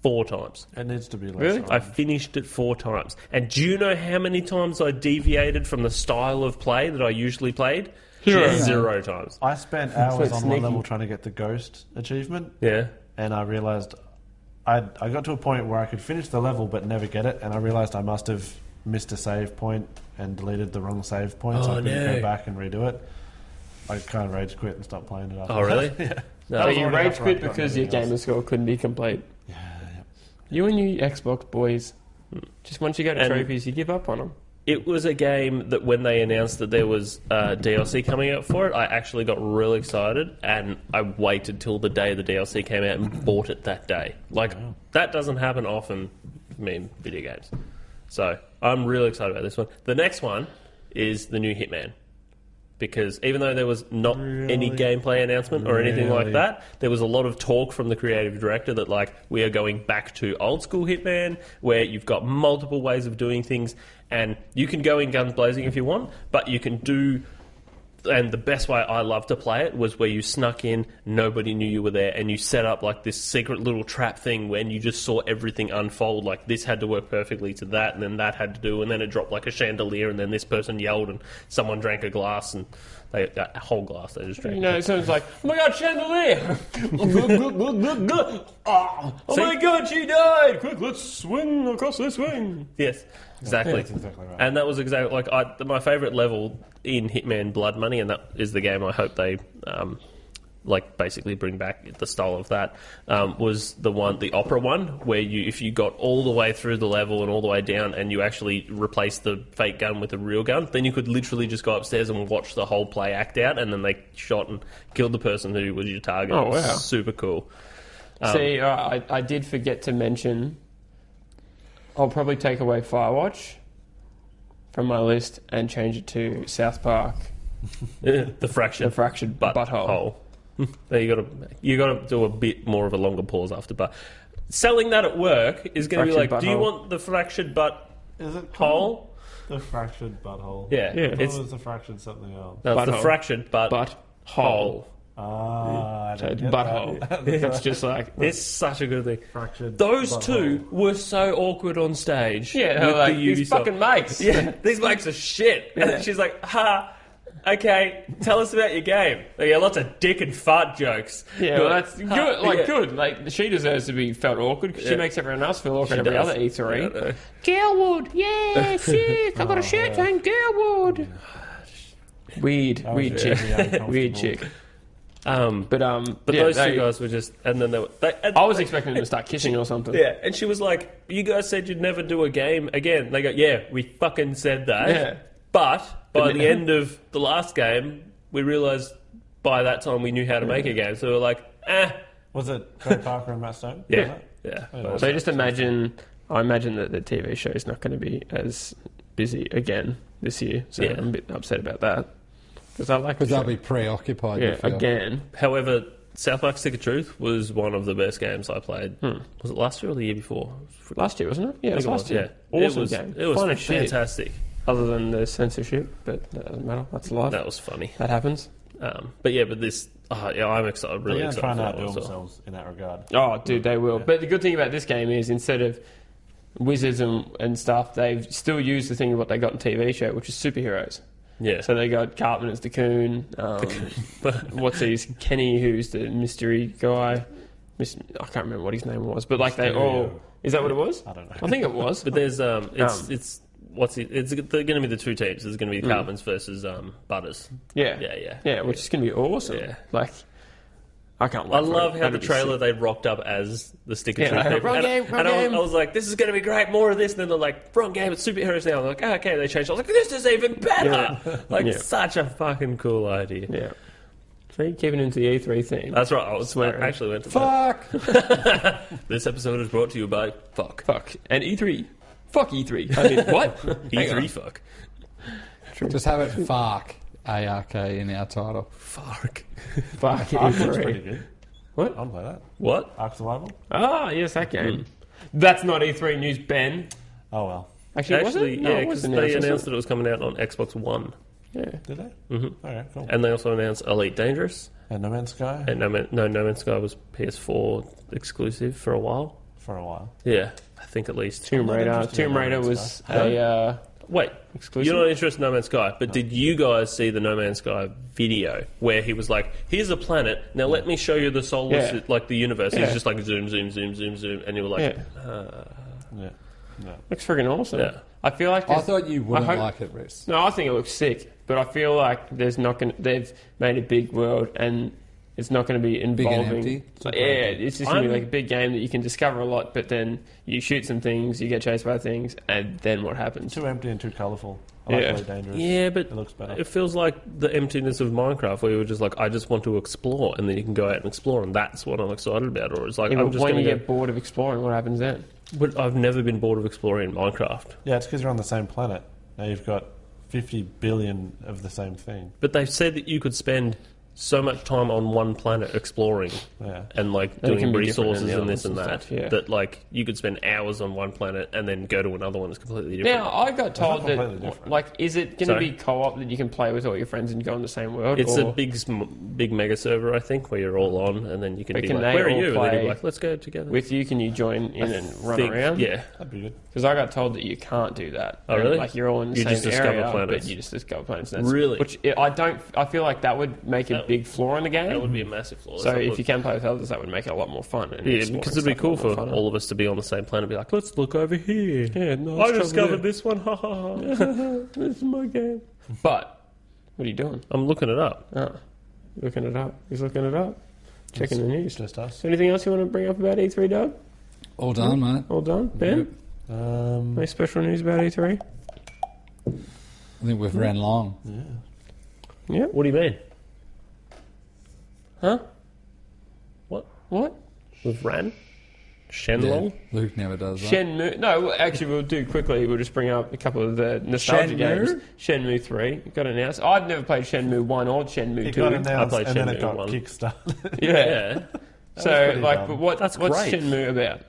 4 times. It needs to be less. Really? I finished it 4 times. And do you know how many times I deviated from the style of play that I usually played? Just 0 times. I spent hours it's on sneaky. one level trying to get the Ghost achievement, Yeah. and I realised I got to a point where I could finish the level but never get it, and I realised I must have missed a save point and deleted the wrong save point, so I couldn't no. go back and redo it. I kind of rage quit and stopped playing it after Oh, really? that. Yeah. No. So was you already rage after quit I'd gotten because your everything gamer else. score couldn't be complete. Yeah. You and you Xbox boys, just once you go to And- trophies, you give up on them. It was a game that when they announced that there was DLC coming out for it, I actually got really excited, and I waited till the day the DLC came out and bought it that day. Like, that doesn't happen often for me in video games. So, I'm really excited about this one. The next one is the new Hitman. Because even though there was not any gameplay announcement or anything like Really? that, there was a lot of talk from the creative director that, like, we are going back to old school Hitman, where you've got multiple ways of doing things, and you can go in guns blazing if you want, but you can do... And the best way I loved to play it was where you snuck in, nobody knew you were there, and you set up like this secret little trap thing when you just saw everything unfold. Like this had to work perfectly to that, and then that had to do, and then it dropped like a chandelier, and then this person yelled, and someone drank a glass, and a whole glass they just drank. You know, it sounds like, oh my god, chandelier! Oh my god, she died! Quick, let's swing across this swing. Yes, exactly. That's exactly right. And that was exactly like my favorite level in Hitman Blood Money, and that is the game I hope they like basically bring back the style of that. Was the opera one, where if you got all the way through the level and all the way down, and you actually replaced the fake gun with a real gun, then you could literally just go upstairs and watch the whole play act out, and then they shot and killed the person who was your target. Oh, It was wow. super cool. See, I did forget to mention, I'll probably take away Firewatch from my list and change it to South Park, The fractured butthole. hole. There you got to do a bit more of a longer pause after. But selling that at work is going to be like, Fractured do you butthole. want the fractured butt Is it hole? the fractured butthole? Yeah, Yeah. I thought it's it was the fractured something else. no, it's the Butthole. fractured butt But hole. I So don't it's get butthole. that. It's just like... It's such a good thing. Fractured Those butthole. two were so awkward on stage. Yeah, with they're like, the these Ubisoft. fucking mates. Yeah, these mates are shit. And she's like, ha, okay, tell us about your game. Like, yeah, lots of dick and fart jokes. Yeah, well, that's good. Like, yeah. good. Like, she deserves to be felt awkward because she makes everyone else feel awkward She every does. other E3. Yeah, I know. Gailwood, yeah, sick. I got a shirt saying Gailwood. Weird chick. Weird chick. But But yeah, those two guys were just, and then they were. I was expecting them to start kissing or something. Yeah, and she was like, "You guys said you'd never do a game again." They go, "Yeah, we fucking said that." Yeah. But by the end of the last game, we realised by that time we knew how to make a game. So we were like, Was it Trey Parker and Matt Stone? yeah, Was it? yeah. Oh, So just imagine. I imagine that the TV show is not going to be as busy again this year. So Yeah. I'm a bit upset about that because I like the Because they'll show. be preoccupied. Yeah, you feel. again. However, South Park: Stick of Truth was one of the best games I played. Was it last year or the year before? Last year, wasn't it? Yeah, it was last year. Yeah. Awesome it was, game. It was Fun as shit. fantastic. Other than the censorship, but that doesn't matter. That's life. That was funny. That happens. But yeah, but this, I'm excited. Really They're excited trying for to that outdo one as well. themselves in that regard. Oh, dude, they will. But the good thing about this game is instead of wizards and stuff, they've still used the thing of what they got in TV show, which is superheroes. Yeah. So they got Cartman as the Coon. What's his Kenny, who's the mystery guy. I can't remember what his name was, but like they all. Is that what it was? I don't know. I think it was. But there's it's what's it? It's going to be the two teams. There's going to be Cartman's versus Butters. Yeah, which is going to be awesome. Yeah. Like, I can't wait. I love for it. how the That'd be trailer sick. they rocked up as the Stick of Yeah, Truth. like, people. wrong And- game, wrong and I game. was like, this is going to be great, more of this. And then they're like, wrong game, it's superheroes now. I'm like, oh, okay, they changed. I was like, this is even better. Like, Yeah. such a fucking cool idea. Yeah. So you're keeping into the E3 thing. That's right. I Swearing. actually went to Fuck! that. This episode is brought to you by Fuck. Fuck. And E3. Fuck E3. I mean, what? Hang E3 on. fuck. Just have it FARC, A-R-K, in our title. Fuck. Fuck Ark looks pretty E3. good. What? I'll play that. What? Ark Survival? Ah, yes, that game. That's not E3 news, Ben. Oh, well. Actually, was Actually, it? No, yeah, it because wasn't they announced, announced was that it was coming out on Xbox One. it? Did they? Mm-hmm. Okay, cool. And they also announced Elite Dangerous. And No Man's Sky? And No Man's Sky was PS4 exclusive for a while. For a while. Yeah, I think at least. Tomb not Raider. interested in Tomb No Raider Man's was Sky. a Wait, exclusive. you're not interested in No Man's Sky, but did you guys see the No Man's Sky video where he was like, "Here's a planet. Now let me show you the solar, Yeah. like the universe." Yeah. He's just like zoom, zoom, zoom, zoom, zoom, and you were like, Yeah. Yeah. No. Looks friggin' awesome. Yeah. I feel like I there's- thought you wouldn't hope- like it, Reese. No, I think it looks sick, but I feel like there's not going. They've made a big world, and it's not going to be and involving. empty? Yeah, it's just going to be like a big game that you can discover a lot, but then you shoot some things, you get chased by things, and then what happens? Too empty and too colourful. I like Yeah. Elite Dangerous. "Yeah, but It looks better. it feels like the emptiness of Minecraft, where you were just like, I just want to explore, and then you can go out and explore, and that's what I'm excited about." Or it's like, Yeah, I'm but just when going you to get bored of exploring, what happens then? But I've never been bored of exploring Minecraft. Yeah, it's because you're on the same planet. Now you've got 50 billion of the same thing. But they've said that you could spend so much time on one planet exploring Yeah. and like And it can doing be different resources than the and this others and and that. stuff, yeah. That like you could spend hours on one planet and then go to another one that's completely different. Now, I got told not that, completely different. like, is it going to Sorry? be co-op that you can play with all your friends and go on the same world? It's or a big mega server, I think, where you're all on, and then you can But be can like, they "Where are all you?" And then you're play like, "Let's go together." with you, can you join in and run Think- around? Yeah. That'd be good. Because I got told that you can't do that. Oh, really? Like you're all in the You same just discover area, planets. but you just discover planets. That's, Really? Which I feel like that would make a That- big flaw in the game. That would be a massive flaw. so if you can play with others, that would make it a lot more fun. And yeah, exploring because it'd be stuff a cool lot more for fun. all of us to be on the same planet. Be like, "Let's look over here. Yeah, no, I discovered this one. Ha ha ha." This is my game. But what are you doing? I'm looking it up. Oh, looking it up. He's looking it up. Checking the news. Just us. Anything else you want to bring up about E3, Doug? All done, mate. All done, Ben? Any special news about E3? I think we've ran long. Yeah. What do you mean? Huh? What? What? With Ran? Yeah, Shenlong? Luke never does that. Shenmue. No, actually, we'll do quickly. We'll just bring up a couple of the nostalgia Shenmue? games. Shenmue 3 got announced. I've never played Shenmue 1 or Shenmue It 2. got announced played and then it Shenmue got 1. kickstarted. Yeah. Yeah. So, pretty like, dumb. but what's great. Shenmue about?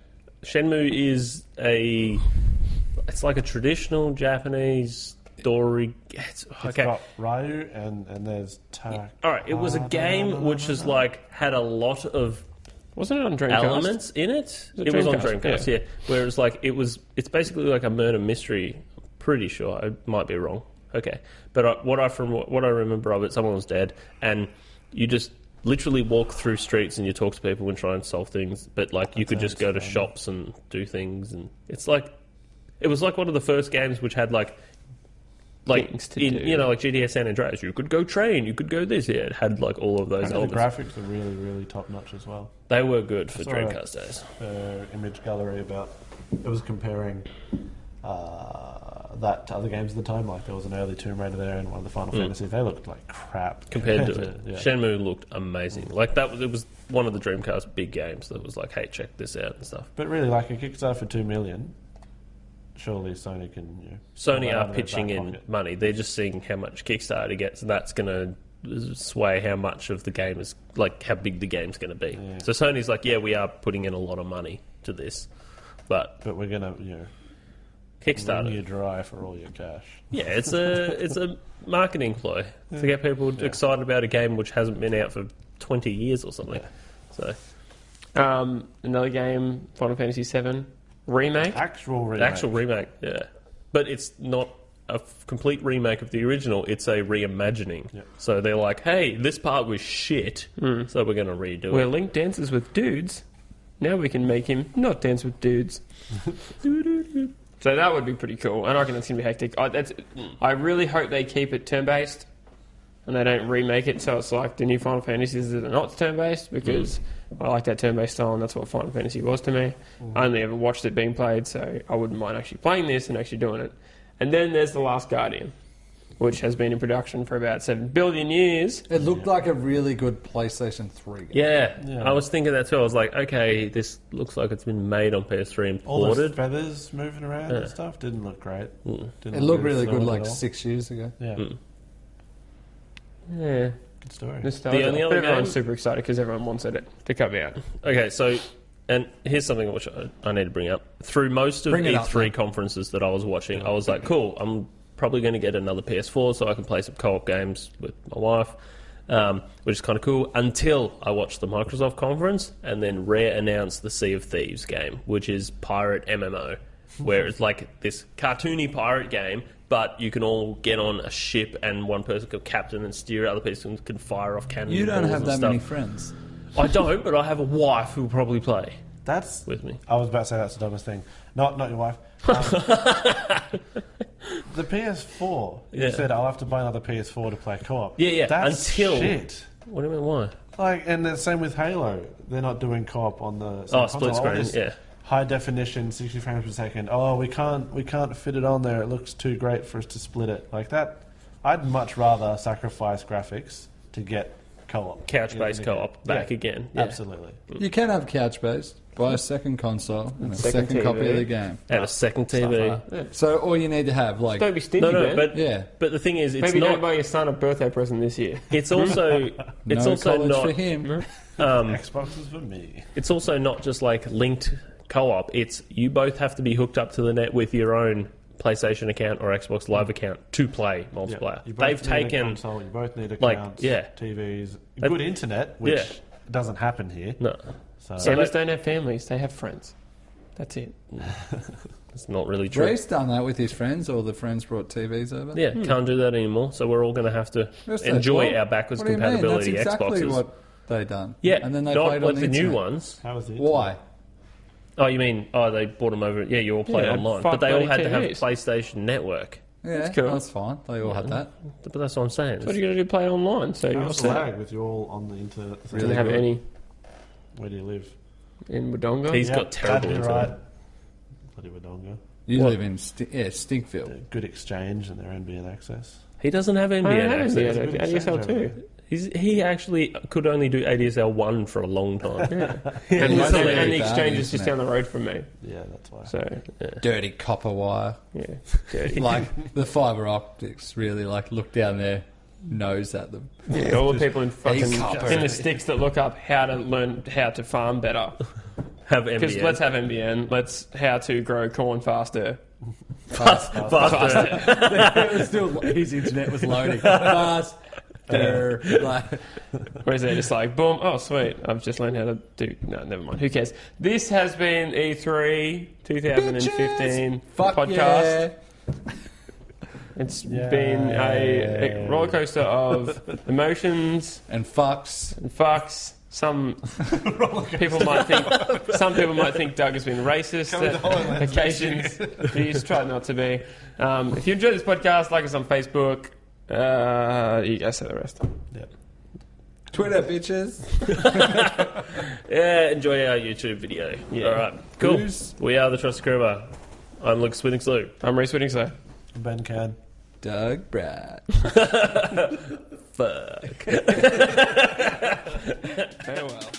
Shenmue is it's like a traditional Japanese story. It's Okay. got Ryu and there's Tak. All right. It was a game which is like had a lot of Wasn't it on Dreamcast? elements in it. Was it It was on Dreamcast? Dreamcast, yeah. Whereas like it's basically like a murder mystery. Pretty sure. I might be wrong. Okay, but what I remember of it, someone was dead, and you just literally walk through streets and you talk to people and try and solve things. But like you could just go to shops and do things, and it was like one of the first games which had like Things to do. you know, like GTA San Andreas. You could go train, you could go this. Yeah, it had like all of those The elements. graphics are really, really top notch as well. They were good for saw Dreamcast days. Image gallery about it was comparing that to other games at the time. Like there was an early Tomb Raider there and one of the Final Fantasy. They looked like crap Compared to it. yeah. Shenmue looked amazing. Like it was one of the Dreamcast big games that was like, hey, check this out and stuff. But really, like a Kickstarter for $2 million, surely Sony can. You know, Sony pull that out are of their pitching back in pocket. money. They're just seeing how much Kickstarter gets, and that's going to sway how much of the game is, like how big the game's going to be. Yeah. So Sony's like, yeah, we are putting in a lot of money to this, but But we're gonna, wring Kickstarter, you dry for all your cash. yeah, it's a marketing ploy to get people excited about a game which hasn't been out for 20 years or something. Yeah. So Another game, Final Fantasy VII Remake. Actual remake. the actual remake, yeah, but it's not a complete remake of the original. It's a reimagining. Yeah. So they're like, hey, this part was shit, so we're going to redo Where it. Link dances with dudes. Now we can make him not dance with dudes. So that would be pretty cool. And I reckon it's going to be hectic. I really hope they keep it turn-based and they don't remake it so it's like the new Final Fantasies that are not turn-based, because I like that turn-based style and that's what Final Fantasy was to me. I only ever watched it being played, so I wouldn't mind actually playing this and actually doing it. And then there's The Last Guardian, which has been in production for about 7 billion years. It looked like a really good PlayStation 3 game. Yeah, I was thinking that too. I was like, okay, this looks like it's been made on PS3 and All those ported. feathers moving around and stuff didn't look great. Didn't It looked move really good fluid like at all. 6 years ago. Yeah, Yeah. good story. Nostalgia. The only But other everyone's game- super excited because everyone wants it to come out. Okay, so, and here's something which I need to bring up. Through most of Bring it up, E3 mate. conferences that I was watching, I was like, cool, I'm probably going to get another PS4 so I can play some co-op games with my wife, which is kind of cool, until I watched the Microsoft conference, and then Rare announced the Sea of Thieves game, which is pirate MMO, where it's like this cartoony pirate game, but you can all get on a ship and one person can captain and steer, other people can fire off cannons. You don't have that stuff. many friends. I don't, but I have a wife who will probably play That's. with me. I was about to say that's the dumbest thing. Not your wife. The PS4. You Yeah. said I'll have to buy another PS4 to play co-op. Yeah. That's Until shit. What do you mean? Why? Like, and the same with Halo. They're not doing co-op on the same Split console. All screen. this Yeah. High definition, 60 frames per second. Oh, we can't fit it on there. It looks too great for us to split it like that. I'd much rather sacrifice graphics to get co-op, Couch-based co-op back again. Yeah. Absolutely. You can have couch-based. Buy a second console and a Second second copy of TV. the game. And a second TV. So all you need to have, like, Don't be stingy, No, man. but Yeah. but the thing is, it's Maybe don't not. buy your son a birthday present this year. It's also it's no also college not. for him. Xbox is for me. It's also not just like linked co-op. It's you both have to be hooked up to the net with your own PlayStation account or Xbox Live account to play multiplayer. You both They've need a taken console, you both need like, accounts, yeah. TVs, good internet, which Yeah. doesn't happen here. no. So, Gamers don't have families; they have friends. That's it. It's not really true. Ray's done that with his friends. All the friends brought TVs over. Yeah, can't do that anymore. So we're all going to have to Yes, enjoy well, our backwards what do you mean? compatibility That's exactly Xboxes. what they done. Yeah, and then they not played like on the new internet. ones. how was it? Why? Oh, you mean they bought them over? Yeah, you all play Yeah, online, fuck but they all bloody had to have TVs. PlayStation Network. Yeah, cool. that's fine. They all had that. But that's what I'm saying. What are you going to do? Play online? So you're How's the set. lag with you all on the internet? Doesn't have any Where do you live? in Wodonga. He's Yep, got terrible that'd be internet. right. Bloody Wodonga. You What? live in Stinkville. Good exchange and their NBN access. He doesn't have I NBN don't have access. any It's a good ADSL exchange over too. He actually could only do ADSL 1 for a long time. And, It's and very the bad, exchange is just isn't it? down the road from me. Yeah, that's why. So Dirty copper wire. yeah, dirty. Like the fiber optics really like look down their nose at them. Yeah, all the people in fucking copper. in the sticks that look up how to learn how to farm better. Have Because NBN. let's have NBN. Let's how to grow corn faster. Faster. It was still his internet was loading. Faster. Like, Or is it just like, boom, oh sweet, I've just learned how to do... No, never mind, who cares? This has been E3 2015 fuck podcast. yeah. It's been a roller coaster of emotions And fucks. and fucks. Some people might think Doug has been racist Coming to at Holland, occasions. Please try not to be. If you enjoyed this podcast, like us on Facebook. You guys say the rest. Yeah. Twitter, bitches. Yeah, enjoy our YouTube video. Yeah. All right, cool. Who's- We are the Trusty Crowbar. I'm Luke Swithing Slew. I'm Reese Whittingsley. Ben Can. Doug Brad. Fuck. Farewell.